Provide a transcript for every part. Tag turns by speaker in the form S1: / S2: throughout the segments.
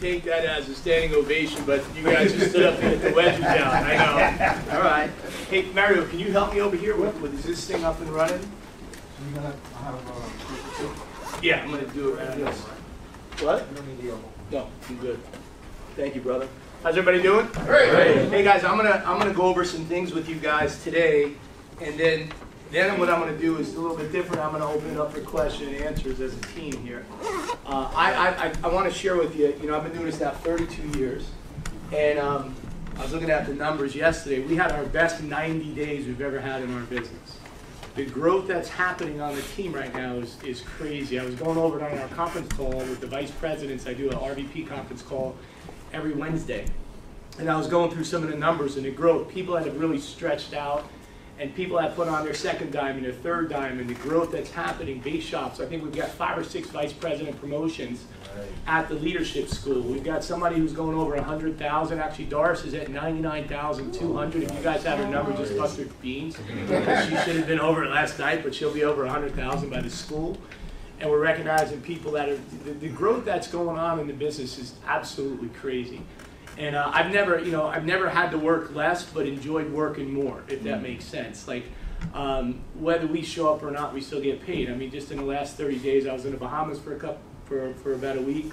S1: take that as a standing ovation, but you guys just stood up and hit the wedges down. I know. All right. Hey, Mario, can you help me over here? Is this thing up and running?
S2: You're going to have
S1: Yeah, I'm going to do it right now. What?
S2: I don't need the elbow.
S1: No, I'm good. Thank you, brother. How's everybody doing? Great. Hey guys, I'm gonna go over some things with you guys today, and then what I'm gonna do is a little bit different. I'm gonna open it up for question and answers as a team here. I want to share with you. You know, I've been doing this now 32 years, and I was looking at the numbers yesterday. We had our best 90 days we've ever had in our business. The growth that's happening on the team right now is crazy. I was going over it on our conference call with the vice presidents. I do an RVP conference call every Wednesday. And I was going through some of the numbers and the growth. People that have really stretched out, and people that put on their second dime and their third dime, and the growth that's happening. Base shops, I think we've got 5 or 6 vice president promotions at the leadership school. We've got somebody who's going over 100,000. Actually, Doris is at 99,200. If you guys have her number, just bust her beans. She should have been over it last night, but she'll be over 100,000 by the school. And we're recognizing people that are, the growth that's going on in the business is absolutely crazy. And I've never had to work less, but enjoyed working more, if that makes sense. Like, whether we show up or not, we still get paid. I mean, just in the last 30 days, I was in the Bahamas for about a week.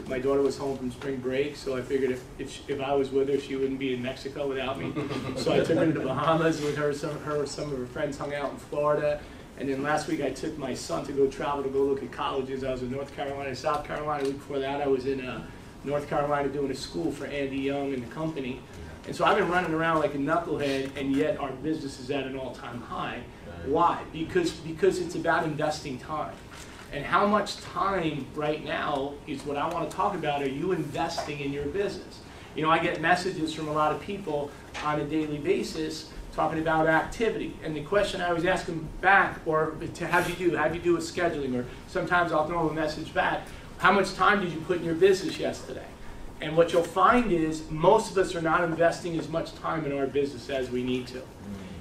S1: My daughter was home from spring break, so I figured if I was with her, she wouldn't be in Mexico without me. So I took her to the Bahamas with her. Some of her friends hung out in Florida. And then last week I took my son to go travel to go look at colleges. I was in North Carolina, South Carolina. The week before that I was in North Carolina doing a school for Andy Young and the company. And so I've been running around like a knucklehead, and yet our business is at an all-time high. Why? Because it's about investing time. And how much time right now is what I want to talk about. Are you investing in your business? You know, I get messages from a lot of people on a daily basis talking about activity, and the question I always ask them back, or to have you do with scheduling, or sometimes I'll throw a message back, how much time did you put in your business yesterday? And what you'll find is most of us are not investing as much time in our business as we need to.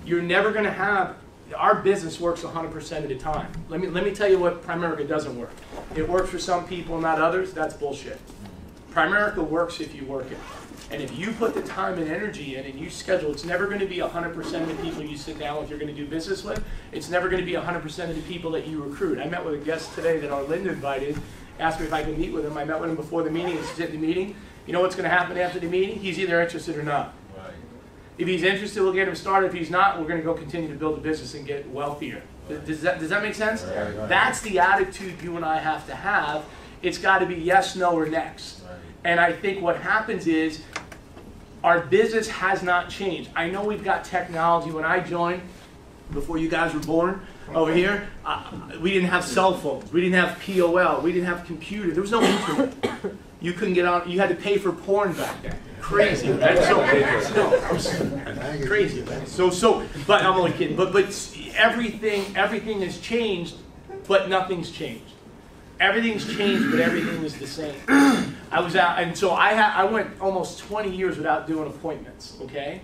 S1: You're never going to have, our business works 100% of the time. Let me tell you what Primerica doesn't work. It works for some people, not others. That's bullshit. Primerica works if you work it. And if you put the time and energy in and you schedule, it's never going to be 100% of the people you sit down with you're going to do business with. It's never going to be 100% of the people that you recruit. I met with a guest today that our Linda invited, asked me if I could meet with him. I met with him before the meeting. He's at the meeting. You know what's going to happen after the meeting? He's either interested or not. Right. If he's interested, we'll get him started. If he's not, we're going to go continue to build the business and get wealthier. Does that make sense? Right. That's the attitude you and I have to have. It's got to be yes, no, or next. Right. And I think what happens is our business has not changed. I know we've got technology. When I joined, before you guys were born, over here, we didn't have cell phones. We didn't have POL. We didn't have computer. There was no internet. You couldn't get on. You had to pay for porn back then. Crazy, right? Crazy, right? But I'm only kidding. But everything has changed, but nothing's changed. Everything's changed, but everything is the same. I was out, and so I went almost 20 years without doing appointments, okay?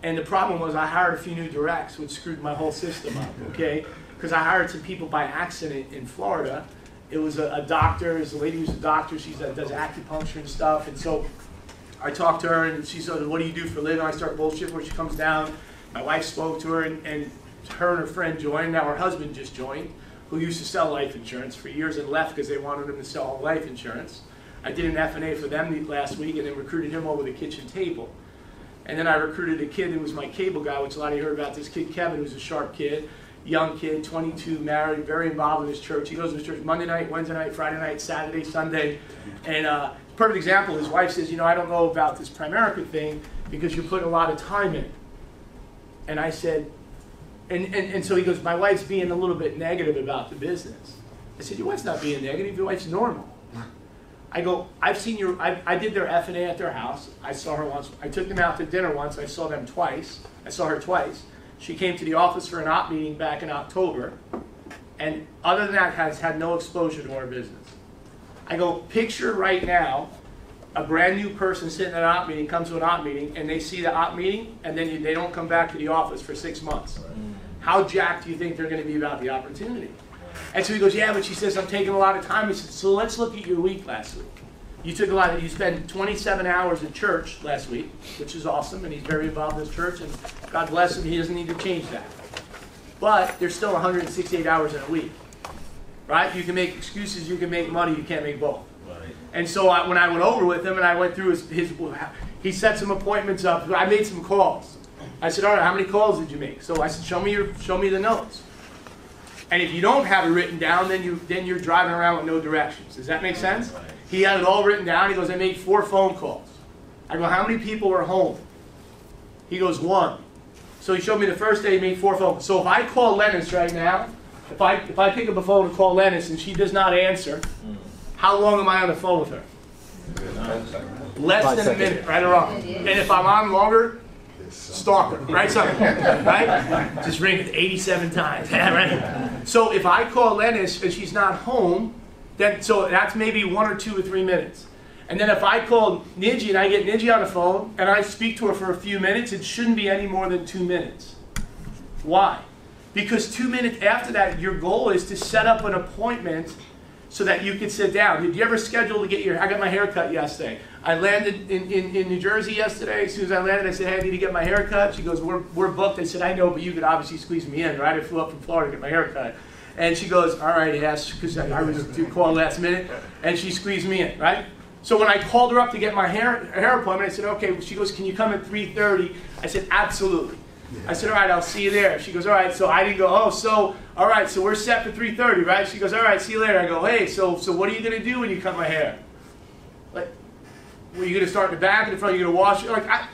S1: And the problem was I hired a few new directs, which screwed my whole system up, okay? Because I hired some people by accident in Florida. It was a doctor, it's a lady who's a doctor, she does acupuncture and stuff, and so I talked to her, and she said, what do you do for a living? I start bullshit where she comes down. My wife spoke to her, and her and her friend joined. Now her husband just joined, who used to sell life insurance for years and left because they wanted him to sell life insurance. I did an F&A for them last week and then recruited him over the kitchen table. And then I recruited a kid who was my cable guy, which a lot of you heard about, this kid Kevin, who's a sharp kid, young kid, 22, married, very involved in his church. He goes to his church Monday night, Wednesday night, Friday night, Saturday, Sunday. And perfect example, his wife says, you know, I don't know about this Primerica thing because you put a lot of time in. And I said, and so he goes, my wife's being a little bit negative about the business. I said, your wife's not being negative, your wife's normal. I go, I've seen your, I did their F&A at their house. I saw her once. I took them out to dinner once. I saw them twice. I saw her twice. She came to the office for an op meeting back in October. And other than that, has had no exposure to our business. I go, picture right now, a brand new person sitting at an op meeting, comes to an op meeting, and they see the op meeting, and then they don't come back to the office for 6 months. How jacked do you think they're going to be about the opportunity? And so he goes, yeah, but she says, I'm taking a lot of time. He said, so let's look at your week last week. You took a lot. You spent 27 hours at church last week, which is awesome, and he's very involved in his church, and God bless him. He doesn't need to change that. But there's still 168 hours in a week, right? You can make excuses, you can make money, you can't make both. Right. And so when I went over with him and I went through he set some appointments up. I made some calls. I said, all right, how many calls did you make? So I said, show me the notes. And if you don't have it written down, then you're driving around with no directions. Does that make sense? Right. He had it all written down. He goes, I made 4 phone calls. I go, how many people are home? He goes, 1. So he showed me the first day he made 4 phone calls. So if I call Lennis right now, if I pick up a phone and call Lennis and she does not answer, how long am I on the phone with her? Less than a minute, right or wrong. And if I'm on longer, stalker, right? Something, right? Just ring it 87 times, right? So if I call Lennis and she's not home, then so that's maybe 1 or 2 or 3 minutes. And then if I call Niji and I get Niji on the phone and I speak to her for a few minutes, it shouldn't be any more than 2 minutes. Why? Because 2 minutes after that, your goal is to set up an appointment so that you can sit down. Did you ever schedule to get I got my hair cut yesterday. I landed in New Jersey yesterday. As soon as I landed, I said, hey, I need to get my hair cut. She goes, we're booked. I said, I know, but you could obviously squeeze me in, right? I flew up from Florida to get my hair cut. And she goes, all right, yes, because I was to call last minute. And she squeezed me in, right? So when I called her up to get my hair appointment, I said, okay. She goes, can you come at 3:30? I said, absolutely. I said, all right, I'll see you there. She goes, all right. So I didn't go, oh, so, all right, so we're set for 3:30, right? She goes, all right, see you later. I go, hey, so what are you going to do when you cut my hair? Like, were you going to start in the back, in the front? Are you going to wash it? Like,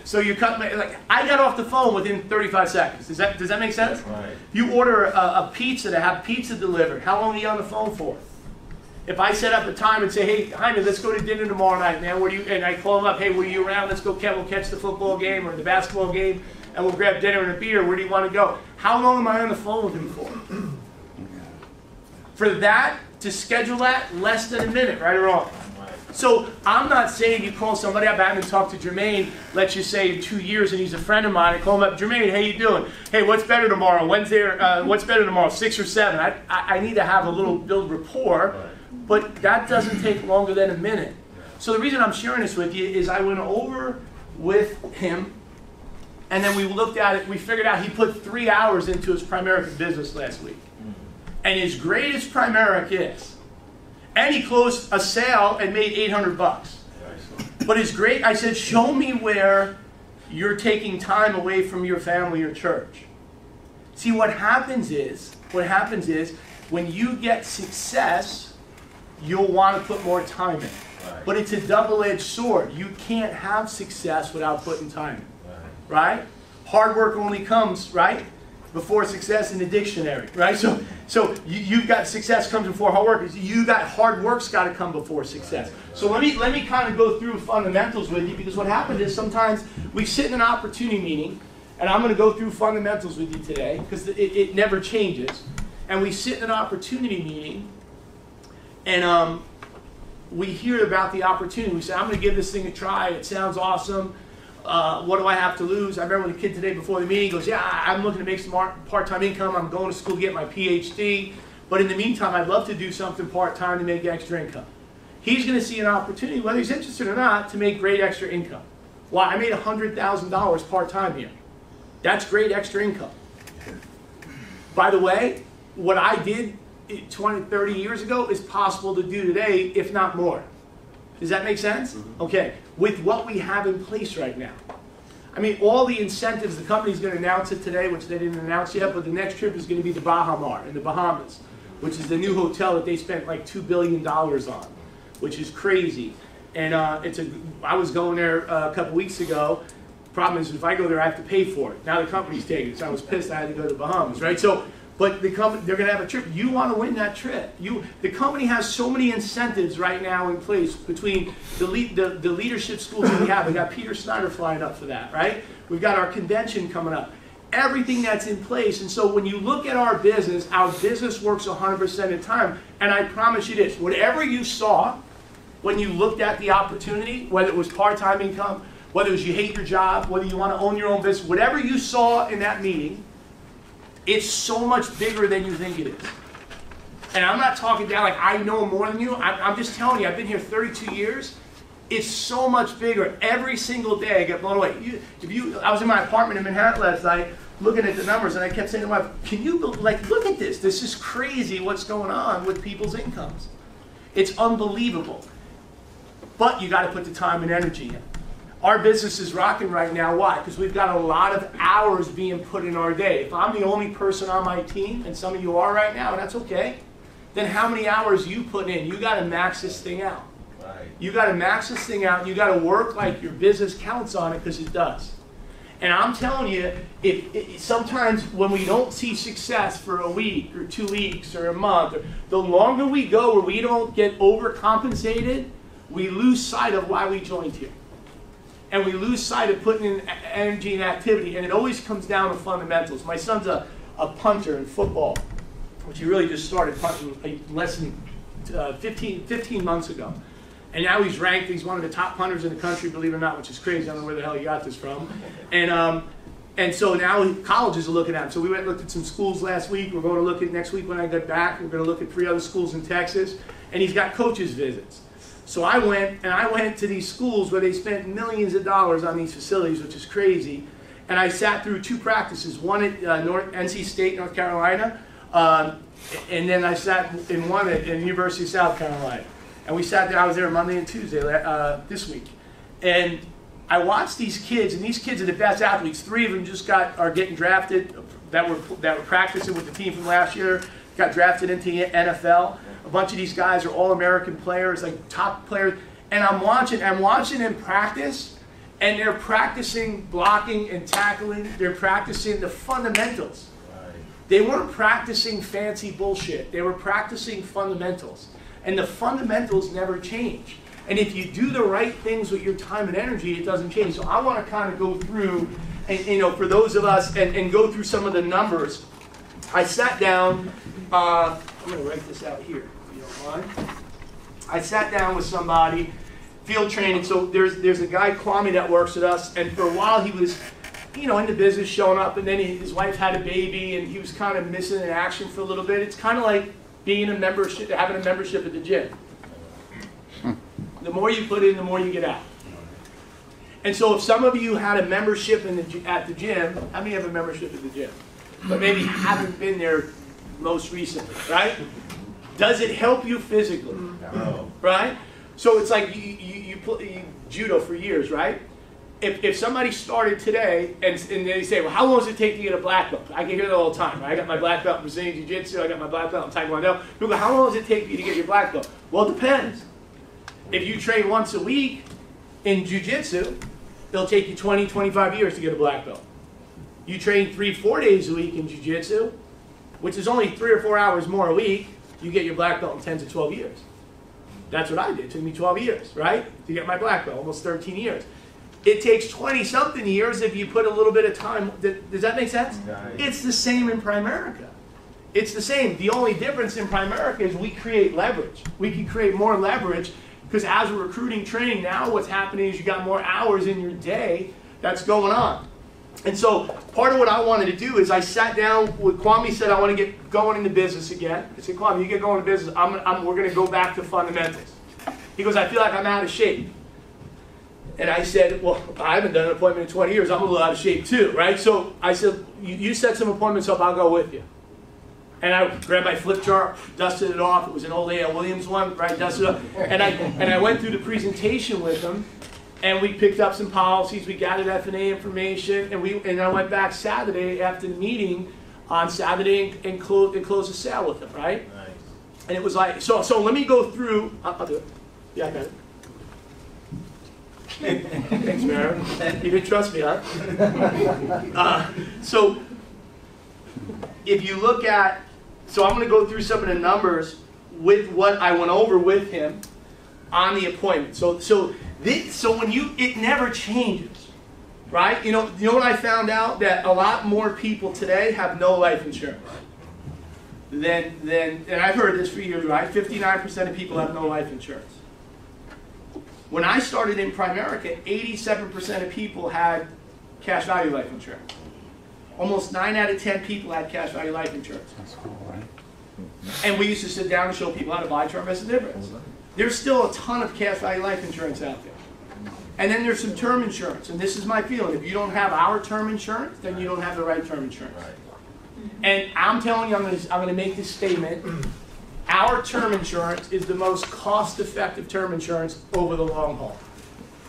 S1: so you cut my, like, I got off the phone within 35 seconds. Does that make sense? Right. You order a pizza to have pizza delivered. How long are you on the phone for? If I set up a time and say, hey, Jaime, let's go to dinner tomorrow night, man. And I call him up, hey, were you around? Let's go, we'll catch the football game or the basketball game, and we'll grab dinner and a beer. Where do you want to go? How long am I on the phone with him for? For that, to schedule that, less than a minute, right or wrong? So I'm not saying you call somebody up. I haven't talked to Jermaine, let's just say in 2 years, and he's a friend of mine. I call him up, Jermaine, how you doing? Hey, what's better tomorrow? Wednesday? What's better tomorrow? 6 or 7? I need to have a little build rapport, but that doesn't take longer than a minute. So the reason I'm sharing this with you is I went over with him, and then we looked at it. We figured out he put 3 hours into his Primerica business last week, and his greatest Primerica is. And he closed a sale and made $800. But it's great. I said, show me where you're taking time away from your family or church. See, what happens is when you get success, you'll want to put more time in. Right. But it's a double-edged sword. You can't have success without putting time in. Right? Hard work only comes, right, before success in the dictionary, right? So you've got success comes before hard work. You got hard work's got to come before success. So let me kind of go through fundamentals with you, because what happens is sometimes we sit in an opportunity meeting, and I'm going to go through fundamentals with you today because it never changes. And we sit in an opportunity meeting, and we hear about the opportunity. We say, I'm going to give this thing a try. It sounds awesome. What do I have to lose? I remember the kid today before the meeting goes, yeah, I'm looking to make some part-time income. I'm going to school to get my PhD. But in the meantime, I'd love to do something part-time to make extra income. He's going to see an opportunity, whether he's interested or not, to make great extra income. Well, I made $100,000 part-time here. That's great extra income. By the way, what I did 20, 30 years ago is possible to do today, if not more. Does that make sense? Okay. With what we have in place right now. I mean, all the incentives, the company's going to announce it today, which they didn't announce yet, but the next trip is going to be to Bahamar in the Bahamas, which is the new hotel that they spent like $2 billion on, which is crazy. And I was going there a couple weeks ago. Problem is, if I go there, I have to pay for it. Now the company's taking it, so I was pissed I had to go to the Bahamas, right? So, but the company, they're going to have a trip. You want to win that trip. The company has so many incentives right now in place between the leadership schools that we have. We got Peter Snyder flying up for that, right? We've got our convention coming up. Everything that's in place. And so when you look at our business works 100% of the time. And I promise you this, whatever you saw when you looked at the opportunity, whether it was part-time income, whether it was you hate your job, whether you want to own your own business, whatever you saw in that meeting, it's so much bigger than you think it is. And I'm not talking down like I know more than you. I'm just telling you, I've been here 32 years. It's so much bigger. Every single day I get blown away. I was in my apartment in Manhattan last night looking at the numbers, and I kept saying to my wife, can you, like, look at this. This is crazy what's going on with people's incomes. It's unbelievable. But you got to put the time and energy in. Our business is rocking right now. Why? Because we've got a lot of hours being put in our day. If I'm the only person on my team, and some of you are right now, and that's okay, then how many hours you put in? You got to max this thing out. Right. You got to max this thing out. You got to work like your business counts on it, because it does. And I'm telling you, sometimes when we don't see success for a week or 2 weeks or a month, the longer we go where we don't get overcompensated, we lose sight of why we joined here. And we lose sight of putting in energy and activity. And it always comes down to fundamentals. My son's a punter in football, which he really just started punting less than 15 months ago. And now he's ranked, he's one of the top punters in the country, believe it or not, which is crazy. I don't know where the hell he got this from. And so now colleges are looking at him. So we went and looked at some schools last week. We're going to look at next week when I get back. We're going to look at 3 other schools in Texas. And he's got coaches' visits. So I went to these schools where they spent millions of dollars on these facilities, which is crazy. And I sat through 2 practices, one at NC State, North Carolina, and then I sat in one at the University of South Carolina. And we sat there, I was there Monday and Tuesday this week. And I watched these kids, and these kids are the best athletes. 3 of them just are getting drafted, that were practicing with the team from last year, got drafted into the NFL. A bunch of these guys are all-American players, like top players. And I'm watching them practice, and they're practicing blocking and tackling. They're practicing the fundamentals. Right. They weren't practicing fancy bullshit. They were practicing fundamentals. And the fundamentals never change. And if you do the right things with your time and energy, it doesn't change. So I want to kind of go through, and for those of us, and go through some of the numbers. I sat down, I'm going to write this out here, if you don't mind. I sat down with somebody, field training. So there's a guy, Kwame, that works with us, and for a while he was, in the business, showing up, and then his wife had a baby, and he was kind of missing in action for a little bit. It's kind of like being having a membership at the gym. The more you put in, the more you get out. And so if some of you had a membership at the gym, how many have a membership at the gym? But maybe haven't been there most recently, right? Does it help you physically? No. Right? So it's like you play judo for years, right? If somebody started today and they say, well, how long does it take to get a black belt? I can hear that all the time, right? I got my black belt in Brazilian Jiu-Jitsu, I got my black belt in Taekwondo. People go, how long does it take for you to get your black belt? Well, it depends. If you train once a week in Jiu-Jitsu, it'll take you 20, 25 years to get a black belt. You train 3-4 days a week in Jiu-Jitsu, which is only 3 or 4 hours more a week, you get your black belt in 10 to 12 years. That's what I did. It took me 12 years, right, to get my black belt, almost 13 years. It takes 20-something years if you put a little bit of time. Does that make sense? Nice. It's the same in Primerica. It's the same. The only difference in Primerica is we create leverage. We can create more leverage because as we're recruiting training now, what's happening is you got more hours in your day that's going on. And so part of what I wanted to do is I sat down with Kwame, said I want to get going into business again. I said, Kwame, you get going into business, we're going to go back to fundamentals. He goes, I feel like I'm out of shape. And I said, well, I haven't done an appointment in 20 years. I'm a little out of shape too, right? So I said, you set some appointments up, I'll go with you. And I grabbed my flip chart, dusted it off. It was an old A.L. Williams one, right? Dusted it up. And I went through the presentation with him, and we picked up some policies. We gathered F&A information, and I went back Saturday after the meeting on Saturday and closed a sale with him, right? Nice. And it was like, so let me go through. I'll do it. Yeah, I got it. Thanks, Mary. You didn't trust me, huh? So if you look at, so I'm going to go through some of the numbers with what I went over with him on the appointment. So when it never changes, right? You know what I found out? That a lot more people today have no life insurance and I've heard this for years, right? 59% of people have no life insurance. When I started in Primerica, 87% of people had cash value life insurance. Almost 9 out of 10 people had cash value life insurance.
S3: That's cool, right?
S1: And we used to sit down and show people how to buy term vested difference. There's still a ton of cash value life insurance out there. And then there's some term insurance, and this is my feeling. If you don't have our term insurance, then you don't have the right term insurance. And I'm telling you, I'm going to make this statement. Our term insurance is the most cost-effective term insurance over the long haul.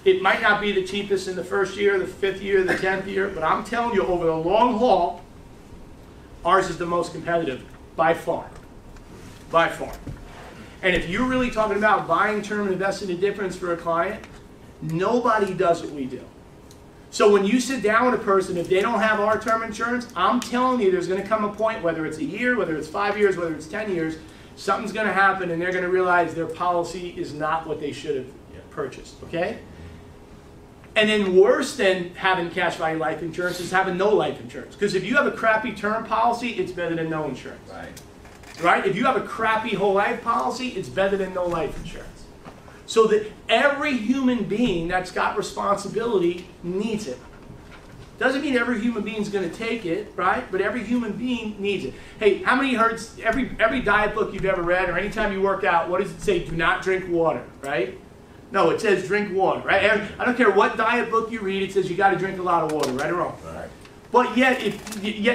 S1: It might not be the cheapest in the first year, the 5th year, the 10th year, but I'm telling you, over the long haul, ours is the most competitive by far. By far. And if you're really talking about buying term and investing in difference for a client, nobody does what we do. So when you sit down with a person, if they don't have our term insurance, I'm telling you there's going to come a point, whether it's a year, whether it's 5 years, whether it's 10 years, something's going to happen and they're going to realize their policy is not what they should have purchased, okay? And then worse than having cash value life insurance is having no life insurance. Because if you have a crappy term policy, it's better than no insurance. Right? If you have a crappy whole life policy, it's better than no life insurance. So that every human being that's got responsibility needs it. Doesn't mean every human being is going to take it, right? But every human being needs it. Hey, how many heard every diet book you've ever read, or anytime you work out, what does it say? Do not drink water, right? No, it says drink water, right? I don't care what diet book you read, it says you got to drink a lot of water, right or wrong? Right. But yet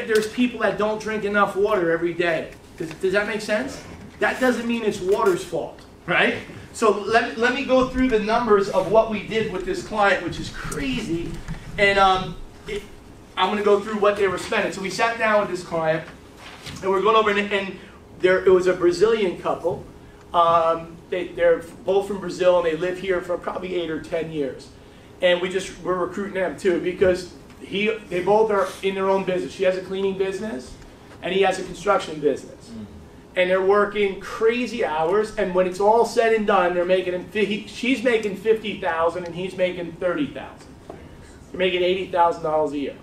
S1: there's people that don't drink enough water every day. Does that make sense? That doesn't mean it's water's fault, right? So let me go through the numbers of what we did with this client, which is crazy. And I'm going to go through what they were spending. So we sat down with this client, and we're going over, and it was a Brazilian couple. They're both from Brazil, and they live here for probably 8 or 10 years. And we're recruiting them too, because they both are in their own business. She has a cleaning business, and he has a construction business. And they're working crazy hours, and when it's all said and done, she's making $50,000 and he's making $30,000. They're making $80,000 a year.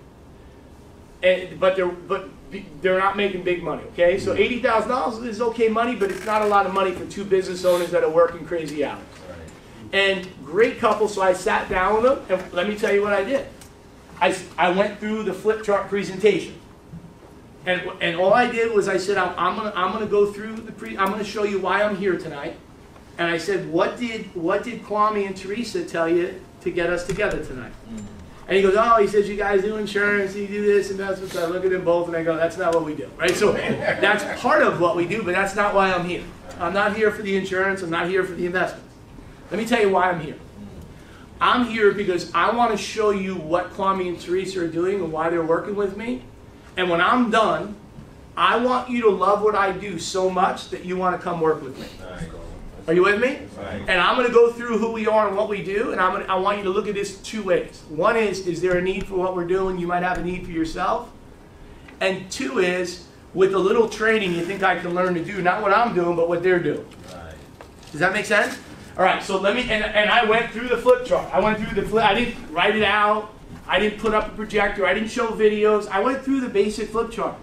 S1: But they're not making big money, okay? So $80,000 is okay money, but it's not a lot of money for two business owners that are working crazy hours. And great couple, so I sat down with them, and let me tell you what I did. I went through the flip chart presentation. And all I did was I said, I'm gonna go through I'm gonna show you why I'm here tonight. And I said, what did Kwame and Teresa tell you to get us together tonight? And he goes, oh, he says, you guys do insurance, you do this, investments. I look at them both and I go, that's not what we do, right? So that's part of what we do, but that's not why I'm here. I'm not here for the insurance, I'm not here for the investments. Let me tell you why I'm here. I'm here because I want to show you what Kwame and Teresa are doing and why they're working with me. And when I'm done, I want you to love what I do so much that you want to come work with me. Are you with me? And I'm going to go through who we are and what we do, and I want you to look at this 2 ways. One is there a need for what we're doing? You might have a need for yourself. And 2 is, with a little training, you think I can learn to do, not what I'm doing, but what they're doing. Does that make sense? All right, so let me, and I went through the flip chart. I didn't write it out. I didn't put up a projector. I didn't show videos. I went through the basic flip chart.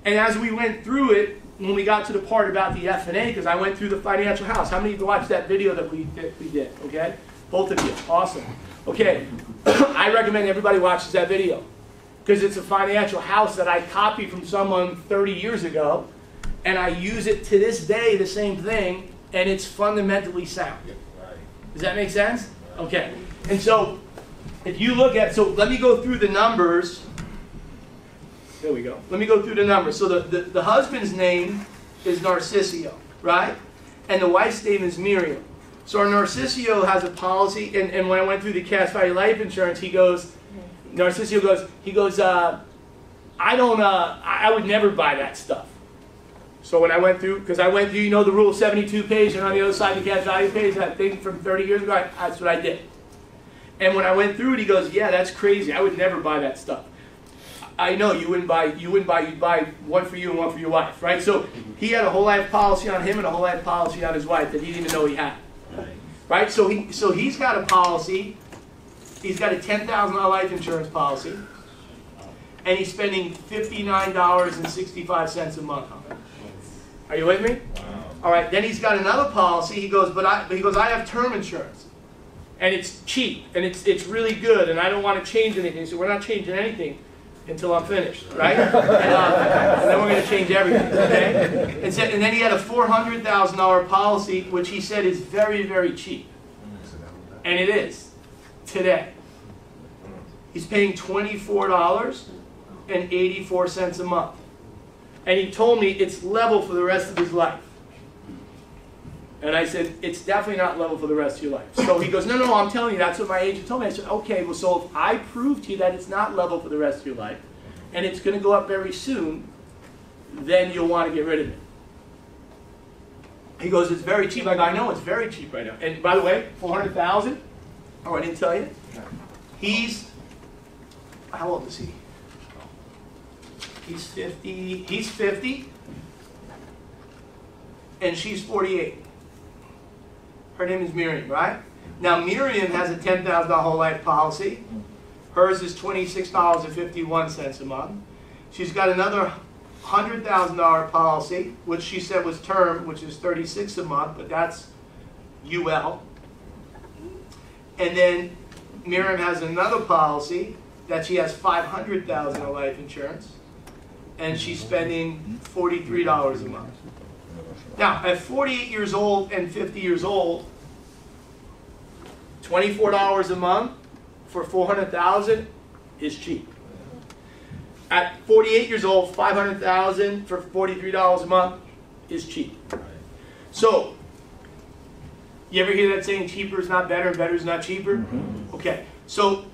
S1: And as we went through it, when we got to the part about the F&A, because I went through the financial house. How many of you watched that video that we did? Okay? Both of you. Awesome. Okay. I recommend everybody watches that video, because it's a financial house that I copied from someone 30 years ago, and I use it to this day, the same thing, and it's fundamentally sound. Does that make sense? Okay. And so, if you look at, so let me go through the numbers. There we go. Let me go through the numbers. So the husband's name is Narcisio, right? And the wife's name is Miriam. So our Narcisio has a policy, and when I went through the cash value life insurance, Narcisio goes, I would never buy that stuff. So when I went through, you know the rule of 72 page, and on the other side of the cash value page, that thing from 30 years ago, that's what I did. And when I went through it, he goes, yeah, that's crazy. I would never buy that stuff. I know you'd buy one for you and one for your wife, right? So he had a whole life policy on him and a whole life policy on his wife that he didn't even know he had. Right? So he's got a policy. He's got a $10,000 life insurance policy, and he's spending $59.65 a month on it. Are you with me? Wow. All right. Then he's got another policy. He goes, I have term insurance, and it's cheap and it's really good, and I don't want to change anything. So we're not changing anything. until I'm finished, right? And then we're going to change everything, okay? And then he had a $400,000 policy, which he said is very, very cheap. And it is, today. He's paying $24.84 a month. And he told me it's level for the rest of his life. And I said, it's definitely not level for the rest of your life. So he goes, no, I'm telling you, that's what my agent told me. I said, okay, well, so if I prove to you that it's not level for the rest of your life, and it's going to go up very soon, then you'll want to get rid of it. He goes, it's very cheap. I go, I know, it's very cheap right now. And by the way, $400,000, oh, I didn't tell you, he's, how old is he? He's 50, and she's 48. Her name is Miriam, right? Now Miriam has a $10,000 whole life policy. Hers is $26.51 a month. She's got another $100,000 policy, which she said was term, which is $36 a month, but that's UL. And then Miriam has another policy that she has $500,000 of life insurance, and she's spending $43 a month. Now, at 48 years old and 50 years old, $24 a month for $400,000 is cheap. At 48 years old, $500,000 for $43 a month is cheap. So, you ever hear that saying, cheaper is not better and better is not cheaper? Mm-hmm. Okay, so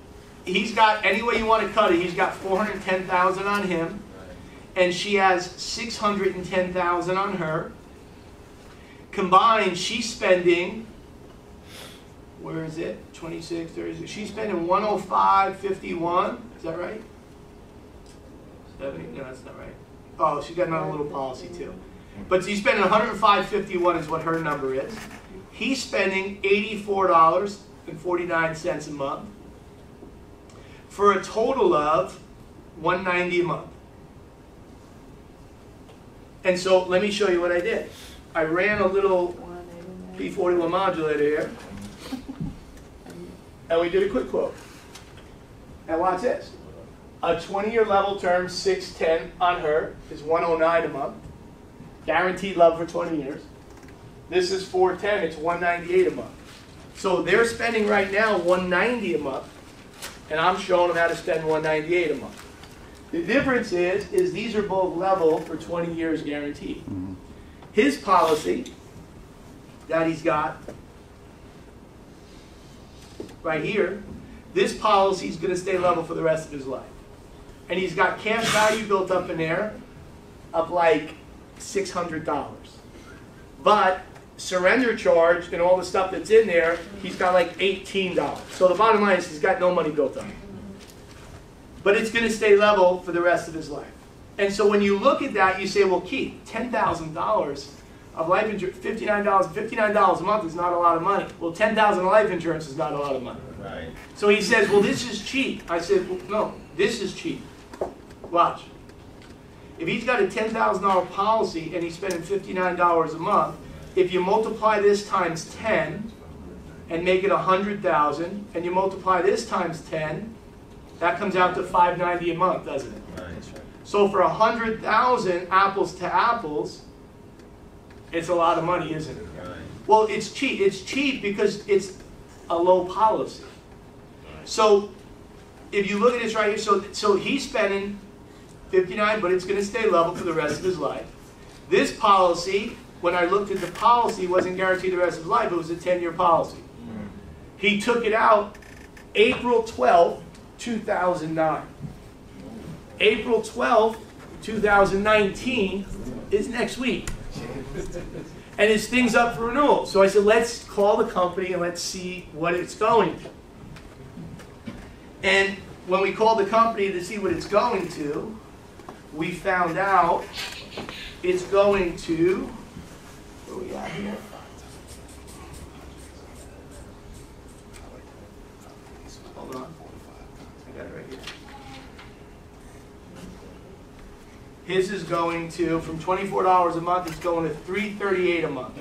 S1: he's got, any way you want to cut it, he's got $410,000 on him, and she has $610,000 on her. Combined, she's spending, where is it? 26, 36. She's spending $105.51. Is that right? 70? No, that's not right. Oh, she's got another little policy too. But she's spending $105.51 is what her number is. He's spending $84.49 a month for a total of $190 a month. And so let me show you what I did. I ran a little P41 modulator here, and we did a quick quote. And watch this. A 20-year level term, 610 on her, is $109 a month. Guaranteed level for 20 years. This is 410, it's $198 a month. So they're spending right now $190 a month, and I'm showing them how to spend $198 a month. The difference is these are both level for 20 years guaranteed. Mm-hmm. His policy that he's got right here, this policy is going to stay level for the rest of his life. And he's got cash value built up in there of like $600. But surrender charge and all the stuff that's in there, he's got like $18. So the bottom line is he's got no money built up. But it's going to stay level for the rest of his life. And so when you look at that, you say, well, Keith, $10,000 of life insurance, $59 a month is not a lot of money. Well, $10,000 of life insurance is not a lot of money.
S3: Right.
S1: So he says, well, this is cheap. I said, well, no, this is cheap. Watch. If he's got a $10,000 policy and he's spending $59 a month, if you multiply this times 10 and make it $100,000, and you multiply this times 10, that comes out to $590 a month, doesn't it?
S3: Right.
S1: So for $100,000, apples to apples, it's a lot of money, isn't it?
S3: Right.
S1: Well, it's cheap. It's cheap because it's a low policy. So if you look at this right here, so he's spending $59, but it's going to stay level for the rest of his life. This policy, when I looked at the policy, wasn't guaranteed the rest of his life. It was a 10-year policy. Mm-hmm. He took it out April 12th, 2009. April 12th, 2019 is next week. And his thing's up for renewal. So I said, let's call the company and let's see what it's going to. And when we called the company to see what it's going to, we found out it's going to, what do we got here? Hold on. I got it right here. His is going to, from $24 a month, it's going to $338 a month.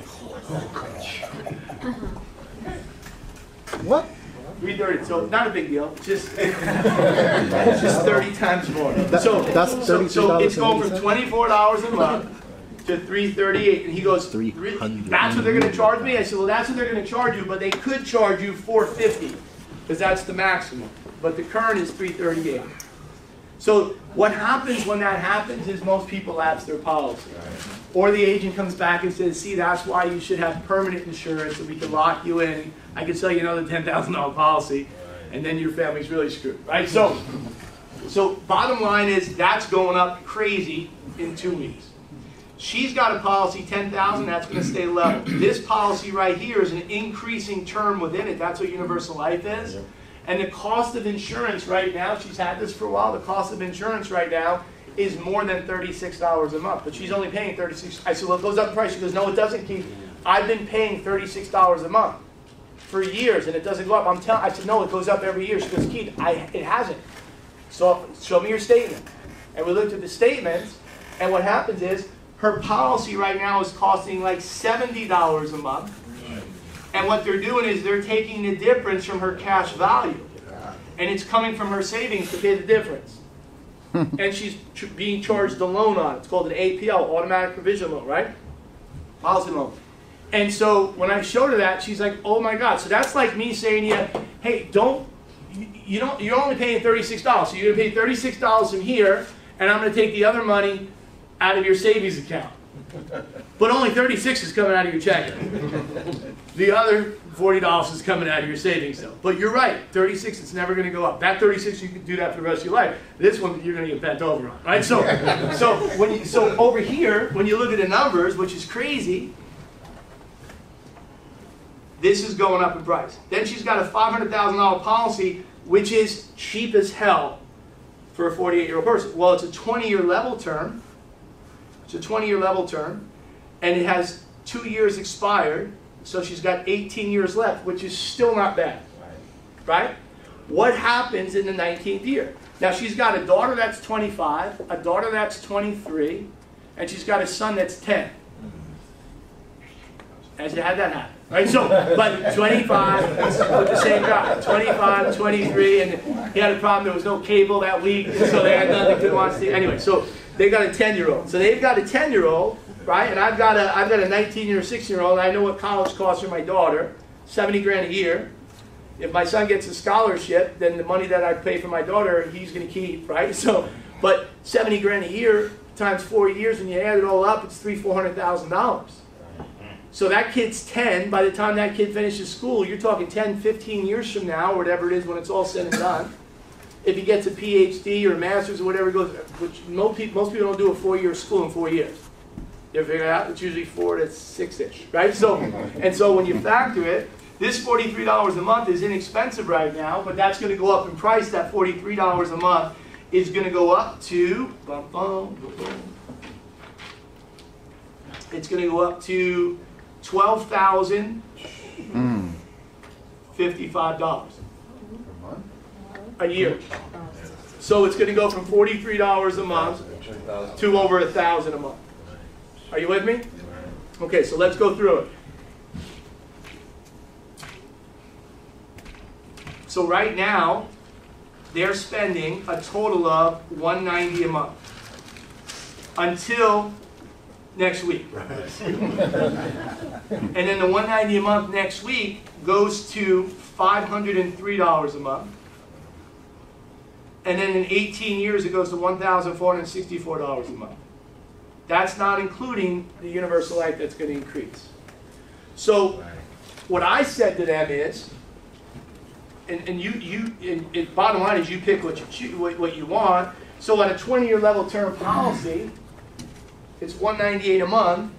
S2: What?
S1: 330. So not a big deal. Just it's just 30 times more.
S3: That's
S1: So
S3: $33
S1: it's going from $24 a month to $338, and he goes,
S3: $300.
S1: that's what they're going to charge me? I said, well, that's what they're going to charge you, but they could charge you $450, because that's the maximum. But the current is $338. So what happens when that happens is most people lapse their policy. Or the agent comes back and says, see, that's why you should have permanent insurance, so we can lock you in. I can sell you another $10,000 policy, and then your family's really screwed, right? So bottom line is that's going up crazy in 2 weeks. She's got a policy, $10,000, that's going to stay level. This policy right here is an increasing term within it. That's what universal life is. And the cost of insurance right now, she's had this for a while, the cost of insurance right now is more than $36 a month. But she's only paying $36. I said, well, it goes up in price. She goes, no, it doesn't, Keith. I've been paying $36 a month for years, and it doesn't go up. I said, no, it goes up every year. She goes, Keith, it hasn't. So show me your statement. And we looked at the statements, and what happens is, her policy right now is costing like $70 a month. And what they're doing is they're taking the difference from her cash value. And it's coming from her savings to pay the difference. And she's being charged a loan on it. It's called an APL, automatic provision loan, right? Policy loan. And so when I showed her that, she's like, oh my God. So that's like me saying to you, hey, you're only paying $36. So you're going to pay $36 from here, and I'm going to take the other money out of your savings account. But only $36 is coming out of your checking. The other $40 is coming out of your savings though. But you're right, $36, it's never going to go up. That $36, you can do that for the rest of your life. This one, you're going to get bent over on, right? So over here, when you look at the numbers, which is crazy, this is going up in price. Then she's got a $500,000 policy, which is cheap as hell for a 48-year-old person. Well, it's a 20-year level term. It's a 20-year level term, and it has 2 years expired, so she's got 18 years left, which is still not bad, right? What happens in the 19th year? Now, she's got a daughter that's 25, a daughter that's 23, and she's got a son that's 10. How'd that happen? Right, so, but 25 with the same guy, 25, 23, and he had a problem, there was no cable that week, so they had nothing to watch the, anyway, so they got a 10-year-old. So they've got a 10-year-old, right, and I've got a 19 or 16-year-old, and I know what college costs for my daughter, 70 grand a year. If my son gets a scholarship, then the money that I pay for my daughter, he's going to keep, right? So, but 70 grand a year times 4 years, when you add it all up, it's $400,000. So that kid's 10, by the time that kid finishes school, you're talking 10, 15 years from now, or whatever it is when it's all said and done. If he gets a PhD or a master's or whatever it goes, which most people don't do a 4-year school in 4 years. You ever figure it out? It's usually 4 to 6-ish, right? So, and so when you factor it, this $43 a month is inexpensive right now, but that's going to go up in price. That $43 a month is going to go up to, it's going to go up to $12,055 a year. So it's going to go from $43 a month to over $1,000 a month. Are you with me? Okay, so let's go through it. So right now, they're spending a total of $190 a month until next week. And then the $190 a month next week goes to $503 a month. And then in 18 years, it goes to $1,464 a month. That's not including the universal life that's going to increase. So what I said to them is, and bottom line is you pick what you want. So at a 20-year level term policy, it's $198 a month,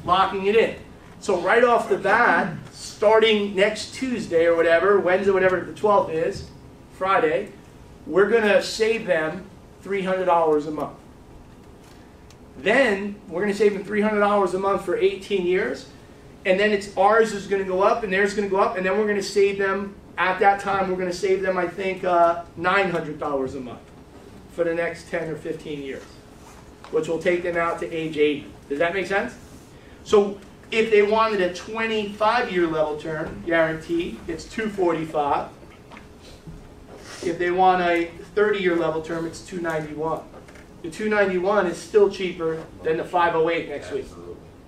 S1: locking it in. So right off the bat, starting next Tuesday or whatever, Wednesday, whatever the 12th is, Friday, we're going to save them $300 a month. Then we're going to save them $300 a month for 18 years, and then ours is going to go up, and theirs is going to go up, and then we're going to save them, at that time, we're going to save them, I think, $900 a month for the next 10 or 15 years, which will take them out to age 80. Does that make sense? So if they wanted a 25-year level term, guaranteed, it's $245. If they want a 30-year level term, it's $291. The $291 is still cheaper than the $508 next week.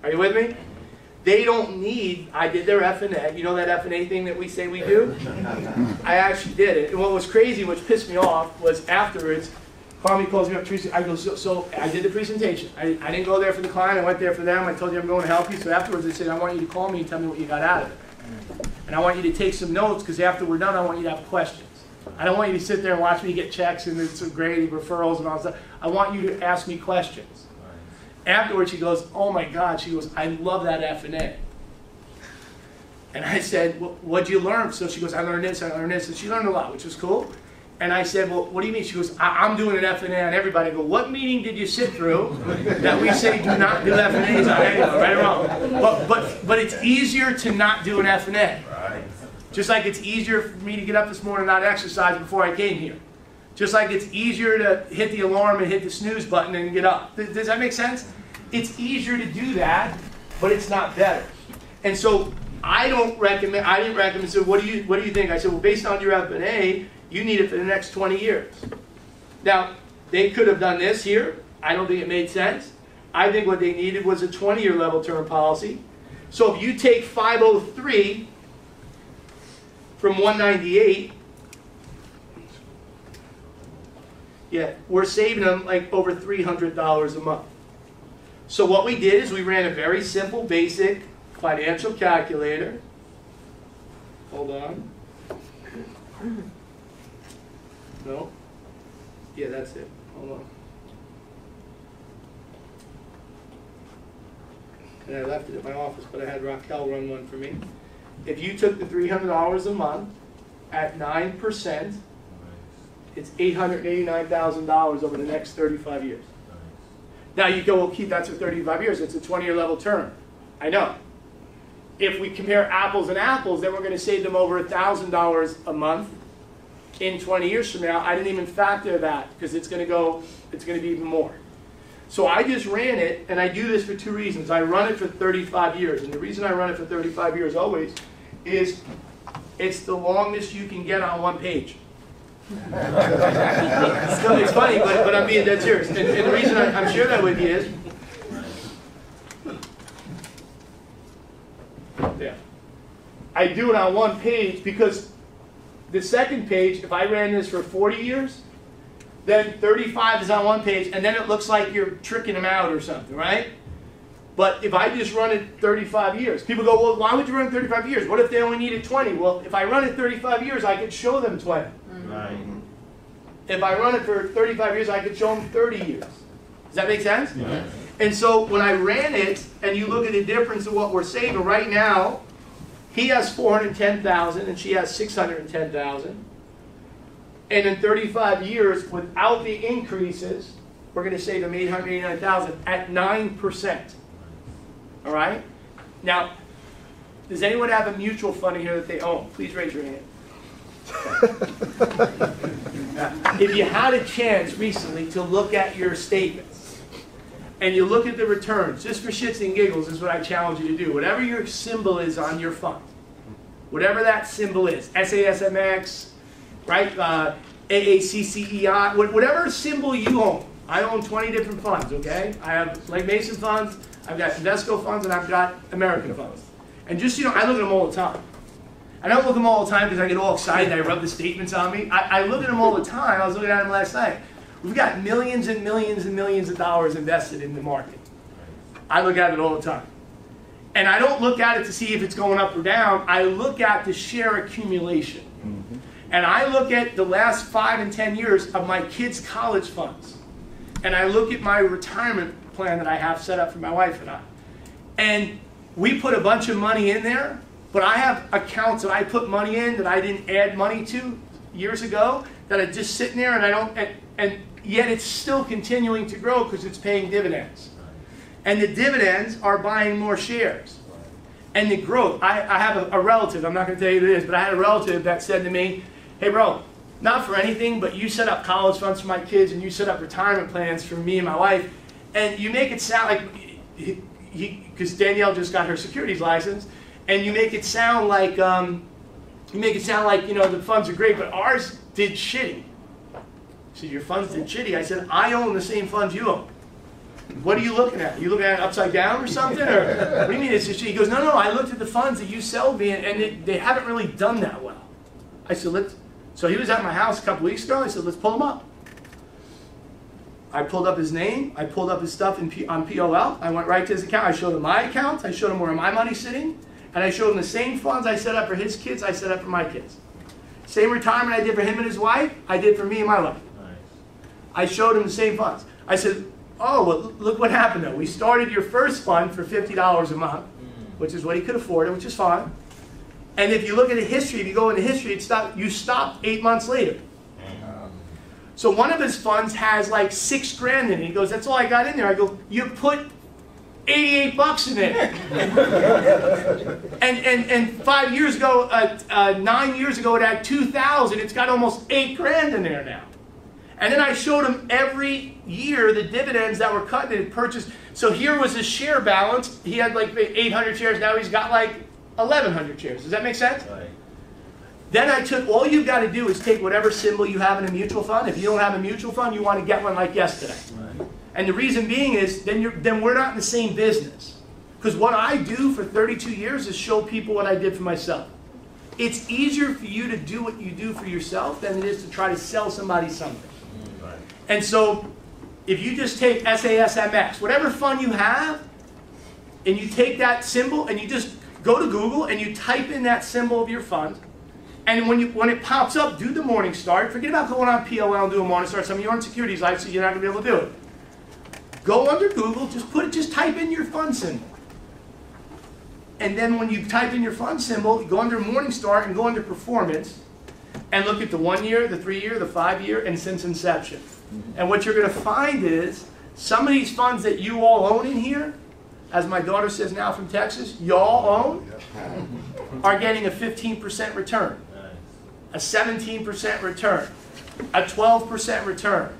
S1: Are you with me? They don't need, I did their F&A. You know that F&A thing that we say we do? I actually did it. And what was crazy, which pissed me off, was afterwards, Kwame calls me up, Teresa, I go, so I did the presentation. I didn't go there for the client, I went there for them. I told you I'm going to help you. So afterwards, I said, I want you to call me and tell me what you got out of it. And I want you to take some notes, because after we're done, I want you to have questions. I don't want you to sit there and watch me get checks and it's great referrals and all that stuff. I want you to ask me questions. Afterwards, she goes, oh my God, she goes, I love that F&A. And I said, well, what'd you learn? So she goes, I learned this, and she learned a lot, which was cool. And I said, well, what do you mean? She goes, I'm doing an F&A on everybody. I go, what meeting did you sit through that we say do not do F&As on anyone, right or wrong? But it's easier to not do an F&A. Just like it's easier for me to get up this morning and not exercise before I came here. Just like it's easier to hit the alarm and hit the snooze button and get up. Does that make sense? It's easier to do that, but it's not better. And so I didn't recommend, so what do you think? I said, well, based on your F&A, you need it for the next 20 years. Now, they could have done this here. I don't think it made sense. I think what they needed was a 20-year level term policy. So if you take 503 from 198, yeah, we're saving them like over $300 a month. So what we did is we ran a very simple, basic financial calculator. Hold on. No? Yeah, that's it. Hold on. And I left it at my office, but I had Raquel run one for me. If you took the $300 a month at 9%, it's $889,000 over the next 35 years. Now you go, well, Keith, that's for 35 years. It's a 20-year level term. I know. If we compare apples and apples, then we're going to save them over $1,000 a month in 20 years from now. I didn't even factor that because it's going to be even more. So I just ran it, and I do this for two reasons. I run it for 35 years, and the reason I run it for 35 years always is it's the longest you can get on one page. It's funny, but I'm being dead serious. And the reason I'm sharing that with you is, yeah, I do it on one page because the second page, if I ran this for 40 years, then 35 is on one page, and then it looks like you're tricking them out or something, right? But if I just run it 35 years, people go, well, why would you run it 35 years? What if they only needed 20? Well, if I run it 35 years, I could show them 20. Right. If I run it for 35 years, I could show them 30 years. Does that make sense? Yeah. And so when I ran it, and you look at the difference of what we're saving right now, he has $410,000 and she has $610,000. And in 35 years, without the increases, we're going to save them $889,000 at 9%. All right? Now, does anyone have a mutual fund in here that they own? Please raise your hand. If you had a chance recently to look at your statements and you look at the returns, just for shits and giggles is what I challenge you to do. Whatever your symbol is on your fund, whatever that symbol is, SASMX, right, AACCEI, whatever symbol you own. I own 20 different funds, okay? I have Legg Mason funds, I've got Invesco funds, and I've got American funds. And just, you know, I look at them all the time. I don't look at them all the time because I get all excited and I rub the statements on me. I look at them all the time. I was looking at them last night. We've got millions and millions and millions of dollars invested in the market. I look at it all the time. And I don't look at it to see if it's going up or down. I look at the share accumulation. And I look at the last 5 and 10 years of my kids' college funds. And I look at my retirement plan that I have set up for my wife and I. And we put a bunch of money in there, but I have accounts that I put money in that I didn't add money to years ago that are just sitting there and I don't, and yet it's still continuing to grow because it's paying dividends. And the dividends are buying more shares. And the growth, I have a relative, I'm not going to tell you who it is, but I had a relative that said to me, hey bro, not for anything, but you set up college funds for my kids and you set up retirement plans for me and my wife, and you make it sound like, because Danielle just got her securities license, and you make it sound like You make it sound like, you know, the funds are great, but ours did shitty. He said, your funds did shitty. I said, I own the same funds you own. What are you looking at? Are you looking at it upside down or something? Or what do you mean it's just shitty? He goes, no, I looked at the funds that you sold me, and they haven't really done that well. I said, so he was at my house a couple weeks ago. I said, let's pull him up. I pulled up his name. I pulled up his stuff on POL. I went right to his account. I showed him my account. I showed him where my money's sitting. And I showed him the same funds I set up for his kids, I set up for my kids. Same retirement I did for him and his wife, I did for me and my wife. Nice. I showed him the same funds. I said, oh, well, look what happened though. We started your first fund for $50 a month, which is what he could afford, which is fine. And if you look at the history, if you go into history, you stopped 8 months later. So one of his funds has like $6 grand in it. He goes, that's all I got in there. I go, you put $88 in it. and 5 years ago, 9 years ago, it had 2,000. It's got almost $8 grand in there now. And then I showed him every year the dividends that were cut and it purchased. So here was his share balance. He had like 800 shares. Now he's got like 1,100 shares. Does that make sense? Right. Then I took, all you've got to do is take whatever symbol you have in a mutual fund. If you don't have a mutual fund, you want to get one like yesterday. Right. And the reason being is, then we're not in the same business. Because what I do for 32 years is show people what I did for myself. It's easier for you to do what you do for yourself than it is to try to sell somebody something. Right. And so, if you just take SASMX, whatever fund you have, and you take that symbol, and you just go to Google, and you type in that symbol of your fund, and when it pops up, do the morning start. Forget about going on POL and doing morning start. Some of you are in securities life, so you're not going to be able to do it. Go under Google, just type in your fund symbol. And then when you type in your fund symbol, you go under Morningstar and go under Performance and look at the 1 year, the 3 year, the 5 year, and since inception. And what you're going to find is some of these funds that you all own in here, as my daughter says now from Texas, y'all own, are getting a 15% return, a 17% return, a 12% return.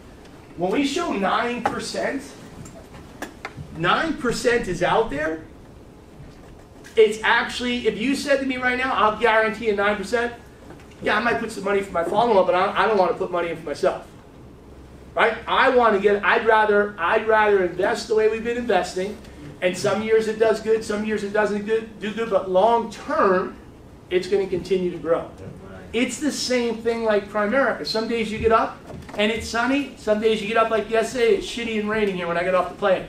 S1: When we show 9%, 9% is out there. It's actually, if you said to me right now, I'll guarantee you 9%, yeah, I might put some money for my follow-up, but I don't want to put money in for myself. Right? I'd rather invest the way we've been investing, and some years it does good, some years it doesn't do good, but long term, it's going to continue to grow. It's the same thing like Primerica. Some days you get up and it's sunny, some days you get up like yesterday, it's shitty and raining here when I got off the plane.